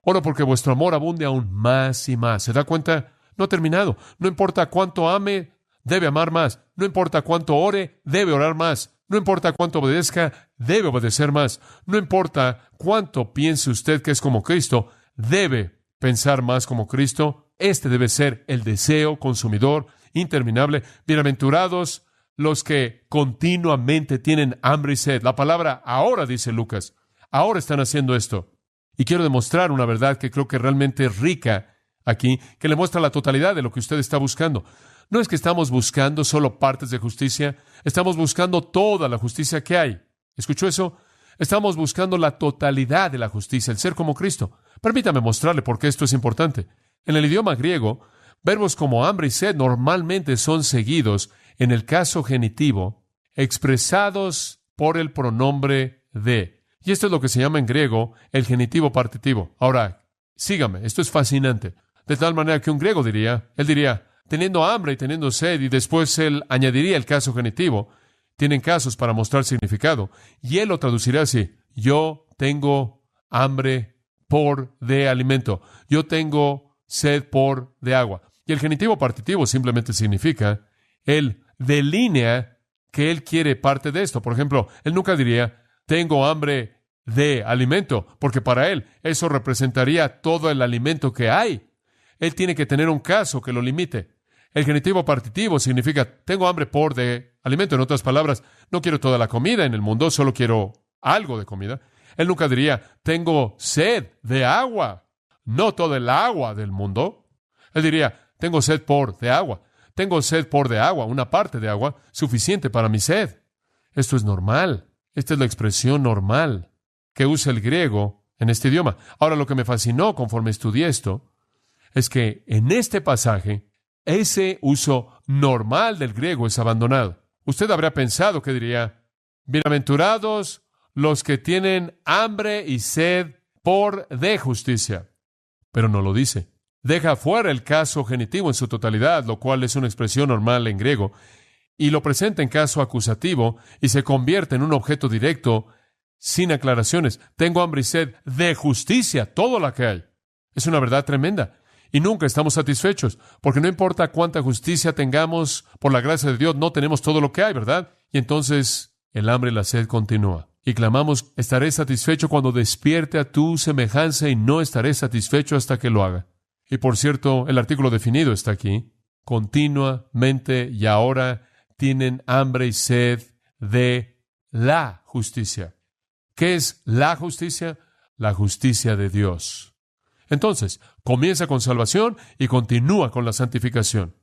Oro porque vuestro amor abunde aún más y más. ¿Se da cuenta? No ha terminado. No importa cuánto ame, debe amar más. No importa cuánto ore, debe orar más. No importa cuánto obedezca, debe obedecer más. No importa cuánto piense usted que es como Cristo, debe pensar más como Cristo. Este debe ser el deseo consumidor interminable. Bienaventurados los que continuamente tienen hambre y sed. La palabra ahora, dice Lucas, ahora están haciendo esto. Y quiero demostrar una verdad que creo que realmente es rica aquí, que le muestra la totalidad de lo que usted está buscando. No es que estamos buscando solo partes de justicia, estamos buscando toda la justicia que hay. ¿Escuchó eso? Estamos buscando la totalidad de la justicia, el ser como Cristo. Permítame mostrarle por qué esto es importante. En el idioma griego, verbos como hambre y sed normalmente son seguidos, en el caso genitivo, expresados por el pronombre de. Y esto es lo que se llama en griego el genitivo partitivo. Ahora, sígame, esto es fascinante. De tal manera que un griego diría, él diría, teniendo hambre y teniendo sed, y después él añadiría el caso genitivo. Tienen casos para mostrar significado. Y él lo traduciría así: yo tengo hambre por de alimento. Yo tengo sed por de agua. Y el genitivo partitivo simplemente significa, él delinea que él quiere parte de esto. Por ejemplo, él nunca diría, tengo hambre de alimento, porque para él eso representaría todo el alimento que hay. Él tiene que tener un caso que lo limite. El genitivo partitivo significa, tengo hambre por de alimento. En otras palabras, no quiero toda la comida en el mundo, solo quiero algo de comida. Él nunca diría, tengo sed de agua, no toda el agua del mundo. Él diría, tengo sed por de agua. Tengo sed por de agua, una parte de agua suficiente para mi sed. Esto es normal. Esta es la expresión normal que usa el griego en este idioma. Ahora, lo que me fascinó conforme estudié esto es que en este pasaje, ese uso normal del griego es abandonado. Usted habría pensado que diría, bienaventurados los que tienen hambre y sed por de justicia. Pero no lo dice. Deja fuera el caso genitivo en su totalidad, lo cual es una expresión normal en griego, y lo presenta en caso acusativo y se convierte en un objeto directo sin aclaraciones. Tengo hambre y sed de justicia, todo lo que hay. Es una verdad tremenda. Y nunca estamos satisfechos, porque no importa cuánta justicia tengamos, por la gracia de Dios, no tenemos todo lo que hay, ¿verdad? Y entonces el hambre y la sed continúa. Y clamamos, estaré satisfecho cuando despierte a tu semejanza y no estaré satisfecho hasta que lo haga. Y por cierto, el artículo definido está aquí. Continuamente y ahora tienen hambre y sed de la justicia. ¿Qué es la justicia? La justicia de Dios. Entonces, comienza con salvación y continúa con la santificación.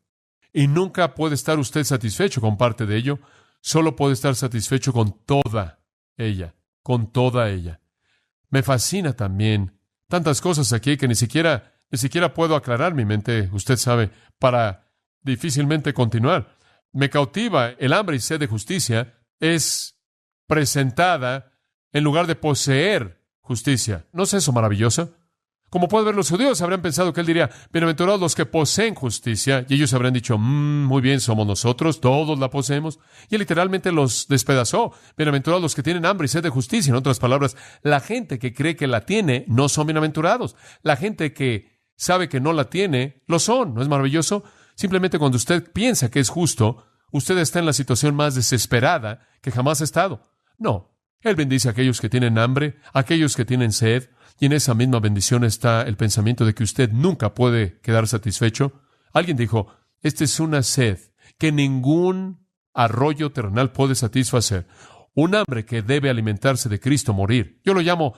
Y nunca puede estar usted satisfecho con parte de ello, solo puede estar satisfecho con toda ella, con toda ella. Me fascina también tantas cosas aquí que ni siquiera puedo aclarar mi mente, usted sabe, para difícilmente continuar. Me cautiva el hambre y sed de justicia es presentada en lugar de poseer justicia. ¿No es eso maravilloso? Como puede ver, los judíos habrían pensado que él diría, bienaventurados los que poseen justicia, y ellos habrían dicho, muy bien, somos nosotros, todos la poseemos, y él literalmente los despedazó. Bienaventurados los que tienen hambre y sed de justicia. En otras palabras, la gente que cree que la tiene no son bienaventurados. La gente que sabe que no la tiene, lo son. ¿No es maravilloso? Simplemente cuando usted piensa que es justo, usted está en la situación más desesperada que jamás ha estado. No, él bendice a aquellos que tienen hambre, a aquellos que tienen sed. Y en esa misma bendición está el pensamiento de que usted nunca puede quedar satisfecho. Alguien dijo, esta es una sed que ningún arroyo terrenal puede satisfacer. Un hambre que debe alimentarse de Cristo, morir. Yo lo llamo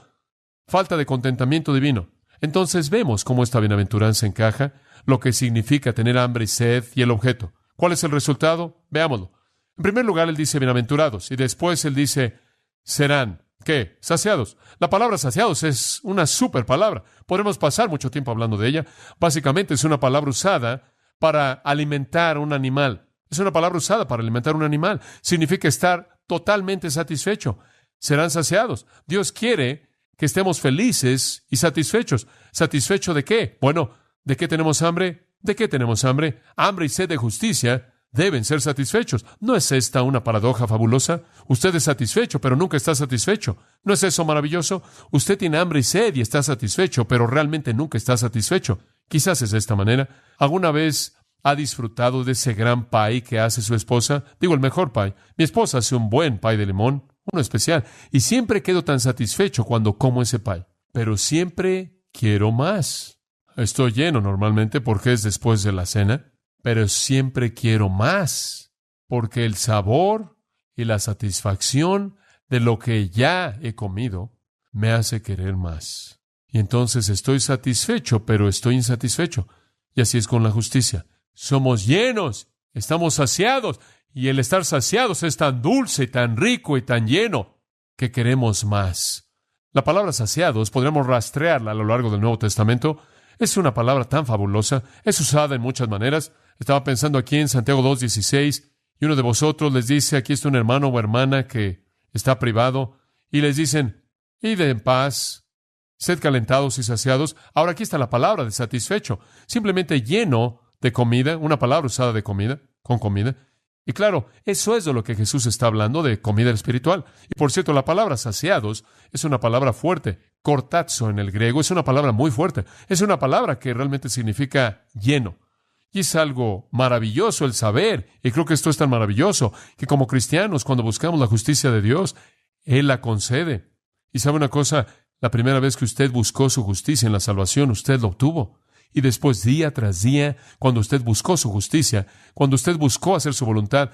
falta de contentamiento divino. Entonces vemos cómo esta bienaventuranza encaja, lo que significa tener hambre y sed y el objeto. ¿Cuál es el resultado? Veámoslo. En primer lugar, él dice bienaventurados y después él dice serán. ¿Qué? Saciados. La palabra saciados es una super palabra. Podremos pasar mucho tiempo hablando de ella. Básicamente es una palabra usada para alimentar un animal. Es una palabra usada para alimentar un animal. Significa estar totalmente satisfecho. Serán saciados. Dios quiere que estemos felices y satisfechos. ¿Satisfecho de qué? Bueno, ¿de qué tenemos hambre? ¿De qué tenemos hambre? Hambre y sed de justicia. deben ser satisfechos. ¿No es esta una paradoja fabulosa? Usted es satisfecho, pero nunca está satisfecho. ¿No es eso maravilloso? Usted tiene hambre y sed y está satisfecho, pero realmente nunca está satisfecho. Quizás es de esta manera. ¿Alguna vez ha disfrutado de ese gran pie que hace su esposa? Digo, el mejor pie. Mi esposa hace un buen pie de limón, uno especial, y siempre quedo tan satisfecho cuando como ese pie. Pero siempre quiero más. Estoy lleno normalmente porque es después de la cena, pero siempre quiero más, porque el sabor y la satisfacción de lo que ya he comido me hace querer más. Y entonces estoy satisfecho, pero estoy insatisfecho. Y así es con la justicia. Somos llenos, estamos saciados, y el estar saciados es tan dulce, tan rico y tan lleno que queremos más. La palabra saciados, podríamos rastrearla a lo largo del Nuevo Testamento. Es una palabra tan fabulosa, es usada en muchas maneras. Estaba pensando aquí en Santiago 2:16, y uno de vosotros les dice, aquí está un hermano o hermana que está privado, y les dicen, id en paz, sed calentados y saciados. Ahora aquí está la palabra de satisfecho, simplemente lleno de comida, una palabra usada de comida, con comida. Y claro, eso es de lo que Jesús está hablando, de comida espiritual. Y por cierto, la palabra saciados es una palabra fuerte. Kortazo en el griego es una palabra muy fuerte. Es una palabra que realmente significa lleno. Y es algo maravilloso el saber. Y creo que esto es tan maravilloso que como cristianos, cuando buscamos la justicia de Dios, Él la concede. Y sabe una cosa, la primera vez que usted buscó su justicia en la salvación, usted lo obtuvo. Y después, día tras día, cuando usted buscó su justicia, cuando usted buscó hacer su voluntad,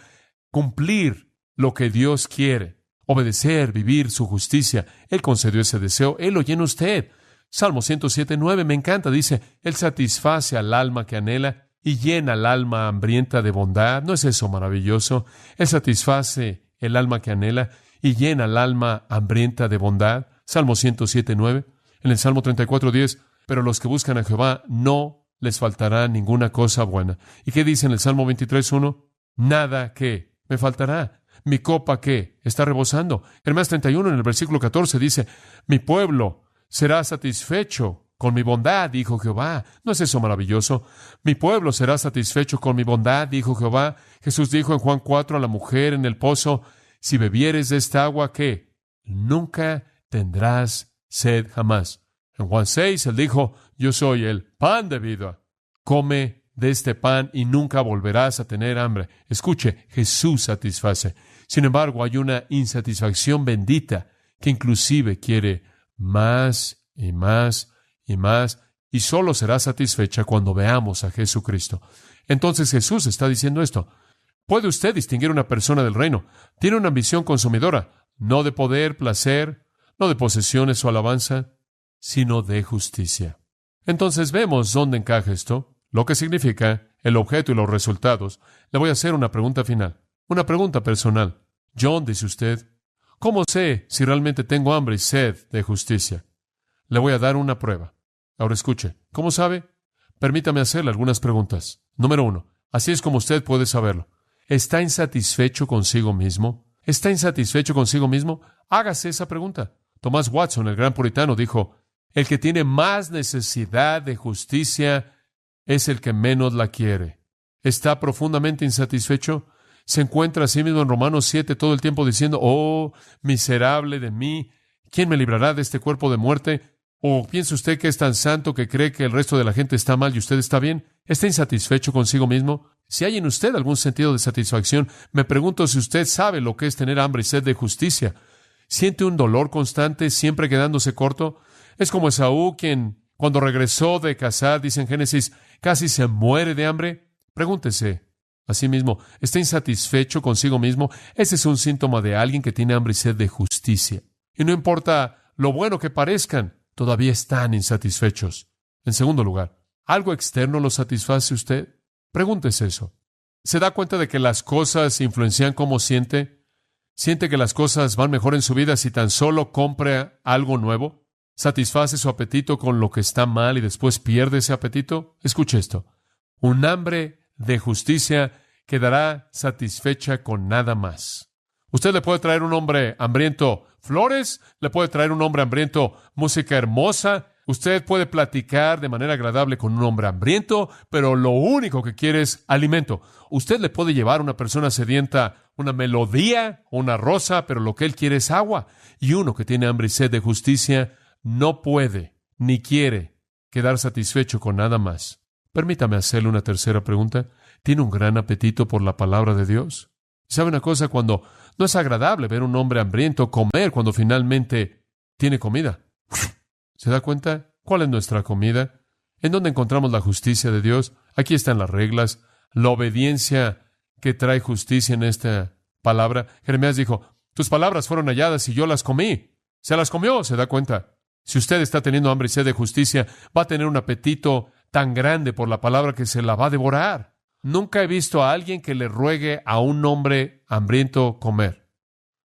cumplir lo que Dios quiere, obedecer, vivir su justicia, Él concedió ese deseo, Él lo llena usted. Salmo 107:9 me encanta, dice, Él satisface al alma que anhela y llena al alma hambrienta de bondad. ¿No es eso maravilloso? Él satisface el alma que anhela y llena al alma hambrienta de bondad. Salmo 107:9. En el Salmo 34:10, pero los que buscan a Jehová no les faltará ninguna cosa buena. ¿Y qué dice en el Salmo 23:1? Nada que me faltará. Mi copa que está rebosando. Jeremías 31 en el versículo 14 dice, mi pueblo será satisfecho con mi bondad, dijo Jehová. ¿No es eso maravilloso? Mi pueblo será satisfecho con mi bondad, dijo Jehová. Jesús dijo en Juan 4 a la mujer en el pozo, si bebieres de esta agua, ¿qué? Nunca tendrás sed jamás. En Juan 6, Él dijo, yo soy el pan de vida. Come de este pan y nunca volverás a tener hambre. Escuche, Jesús satisface. Sin embargo, hay una insatisfacción bendita que inclusive quiere más y más y más, y solo será satisfecha cuando veamos a Jesucristo. Entonces Jesús está diciendo esto. ¿Puede usted distinguir una persona del reino? Tiene una ambición consumidora, no de poder, placer, no de posesiones o alabanza, sino de justicia. Entonces vemos dónde encaja esto, lo que significa, el objeto y los resultados. Le voy a hacer una pregunta final, una pregunta personal. John, dice usted, ¿cómo sé si realmente tengo hambre y sed de justicia? Le voy a dar una prueba. Ahora escuche, ¿cómo sabe? Permítame hacerle algunas preguntas. Número 1, así es como usted puede saberlo. ¿Está insatisfecho consigo mismo? ¿Está insatisfecho consigo mismo? Hágase esa pregunta. Thomas Watson, el gran puritano, dijo, el que tiene más necesidad de justicia es el que menos la quiere. ¿Está profundamente insatisfecho? ¿Se encuentra a sí mismo en Romanos 7 todo el tiempo diciendo, oh, miserable de mí, ¿quién me librará de este cuerpo de muerte? ¿O piensa usted que es tan santo que cree que el resto de la gente está mal y usted está bien? ¿Está insatisfecho consigo mismo? Si hay en usted algún sentido de satisfacción, me pregunto si usted sabe lo que es tener hambre y sed de justicia. ¿Siente un dolor constante, siempre quedándose corto? Es como Esaú, quien, cuando regresó de cazar, dice en Génesis, casi se muere de hambre. Pregúntese a sí mismo, ¿está insatisfecho consigo mismo? Ese es un síntoma de alguien que tiene hambre y sed de justicia. Y no importa lo bueno que parezcan, todavía están insatisfechos. En segundo lugar, ¿algo externo lo satisface usted? Pregúntese eso. ¿Se da cuenta de que las cosas influencian cómo siente? ¿Siente que las cosas van mejor en su vida si tan solo compra algo nuevo? ¿Satisface su apetito con lo que está mal y después pierde ese apetito? Escuche esto. Un hambre de justicia quedará satisfecha con nada más. Usted le puede traer un hombre hambriento flores, le puede traer un hombre hambriento música hermosa, Usted puede platicar de manera agradable con un hombre hambriento, pero lo único que quiere es alimento. Usted le puede llevar a una persona sedienta una melodía o una rosa, pero lo que él quiere es agua. Y uno que tiene hambre y sed de justicia no puede ni quiere quedar satisfecho con nada más. Permítame hacerle una tercera pregunta. ¿Tiene un gran apetito por la palabra de Dios? ¿Sabe una cosa? Cuando no es agradable ver a un hombre hambriento comer cuando finalmente tiene comida. ¿Se da cuenta? ¿Cuál es nuestra comida? ¿En dónde encontramos la justicia de Dios? Aquí están las reglas, la obediencia que trae justicia en esta palabra. Jeremías dijo, tus palabras fueron halladas y yo las comí. Se las comió, ¿se da cuenta? Si usted está teniendo hambre y sed de justicia, va a tener un apetito tan grande por la palabra que se la va a devorar. Nunca he visto a alguien que le ruegue a un hombre hambriento comer.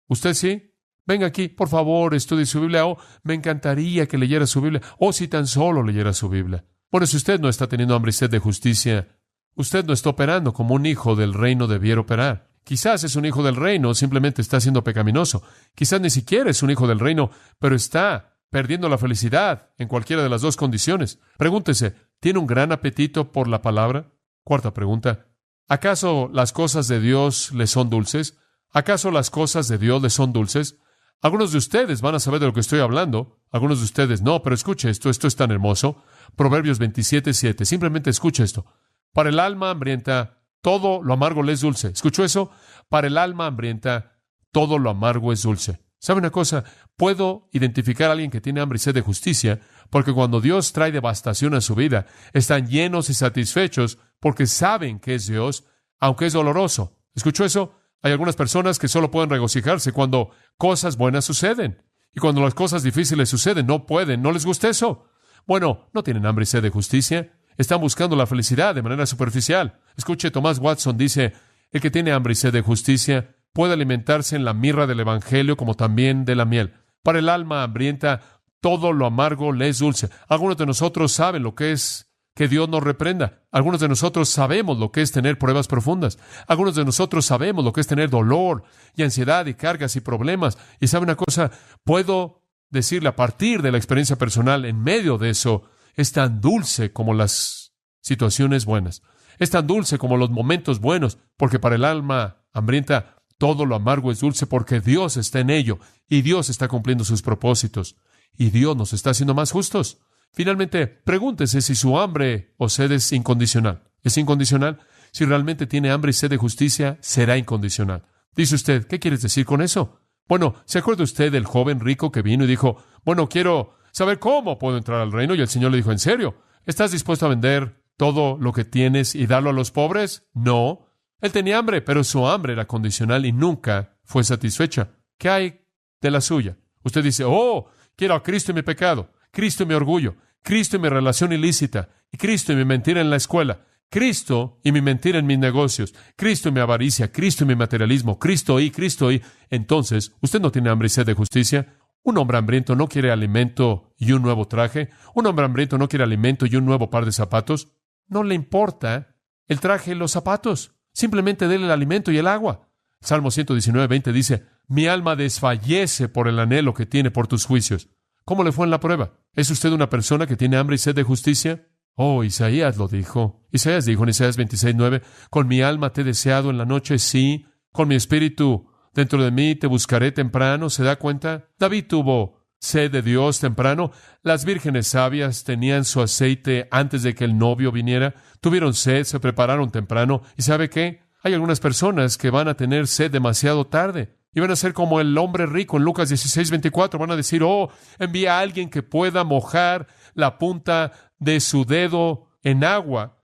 ¿Usted sí? Venga aquí, por favor, estudie su Biblia. Oh, me encantaría que leyera su Biblia. Oh, si tan solo leyera su Biblia. Bueno, si usted no está teniendo hambre y sed de justicia, usted no está operando como un hijo del reino debiera operar. Quizás es un hijo del reino, simplemente está siendo pecaminoso. Quizás ni siquiera es un hijo del reino, pero está perdiendo la felicidad en cualquiera de las dos condiciones. Pregúntese, ¿tiene un gran apetito por la palabra? Cuarta pregunta, ¿acaso las cosas de Dios le son dulces? ¿Acaso las cosas de Dios le son dulces? Algunos de ustedes van a saber de lo que estoy hablando, algunos de ustedes no, pero escuche esto es tan hermoso. Proverbios 27:7, simplemente escuche esto. Para el alma hambrienta, todo lo amargo le es dulce. ¿Escuchó eso? Para el alma hambrienta, todo lo amargo es dulce. ¿Sabe una cosa? Puedo identificar a alguien que tiene hambre y sed de justicia, porque cuando Dios trae devastación a su vida, están llenos y satisfechos porque saben que es Dios, aunque es doloroso. ¿Escuchó eso? Hay algunas personas que solo pueden regocijarse cuando cosas buenas suceden. Y cuando las cosas difíciles suceden, no pueden, no les gusta eso. Bueno, no tienen hambre y sed de justicia. Están buscando la felicidad de manera superficial. Escuche, Thomas Watson dice, el que tiene hambre y sed de justicia puede alimentarse en la mirra del evangelio como también de la miel. Para el alma hambrienta, todo lo amargo le es dulce. Algunos de nosotros saben lo que es que Dios nos reprenda. Algunos de nosotros sabemos lo que es tener pruebas profundas. Algunos de nosotros sabemos lo que es tener dolor y ansiedad y cargas y problemas. Y sabe una cosa, puedo decirle a partir de la experiencia personal, en medio de eso, es tan dulce como las situaciones buenas. Es tan dulce como los momentos buenos, porque para el alma hambrienta, todo lo amargo es dulce porque Dios está en ello y Dios está cumpliendo sus propósitos y Dios nos está haciendo más justos. Finalmente, pregúntese si su hambre o sed es incondicional. ¿Es incondicional? Si realmente tiene hambre y sed de justicia, será incondicional. Dice usted, ¿qué quieres decir con eso? Bueno, ¿se acuerda usted del joven rico que vino y dijo, bueno, quiero saber cómo puedo entrar al reino? Y el Señor le dijo, ¿en serio? ¿Estás dispuesto a vender todo lo que tienes y darlo a los pobres? No. Él tenía hambre, pero su hambre era condicional y nunca fue satisfecha. ¿Qué hay de la suya? Usted dice, oh, quiero a Cristo y mi pecado, Cristo y mi orgullo, Cristo y mi relación ilícita, y Cristo y mi mentira en la escuela, Cristo y mi mentira en mis negocios, Cristo y mi avaricia, Cristo y mi materialismo, Cristo y. Entonces, ¿usted no tiene hambre y sed de justicia? Un hombre hambriento no quiere alimento y un nuevo traje. Un hombre hambriento no quiere alimento y un nuevo par de zapatos. No le importa el traje y los zapatos. Simplemente dele el alimento y el agua. Salmo 119:20 dice, mi alma desfallece por el anhelo que tiene por tus juicios. ¿Cómo le fue en la prueba? ¿Es usted una persona que tiene hambre y sed de justicia? Oh, Isaías lo dijo. Isaías dijo en Isaías 26:9, con mi alma te he deseado en la noche, sí, con mi espíritu dentro de mí te buscaré temprano. ¿Se da cuenta? David tuvo sed de Dios temprano. Las vírgenes sabias tenían su aceite antes de que el novio viniera. Tuvieron sed, se prepararon temprano. ¿Y sabe qué? Hay algunas personas que van a tener sed demasiado tarde. Y van a ser como el hombre rico en Lucas 16:24. Van a decir, oh, envía a alguien que pueda mojar la punta de su dedo en agua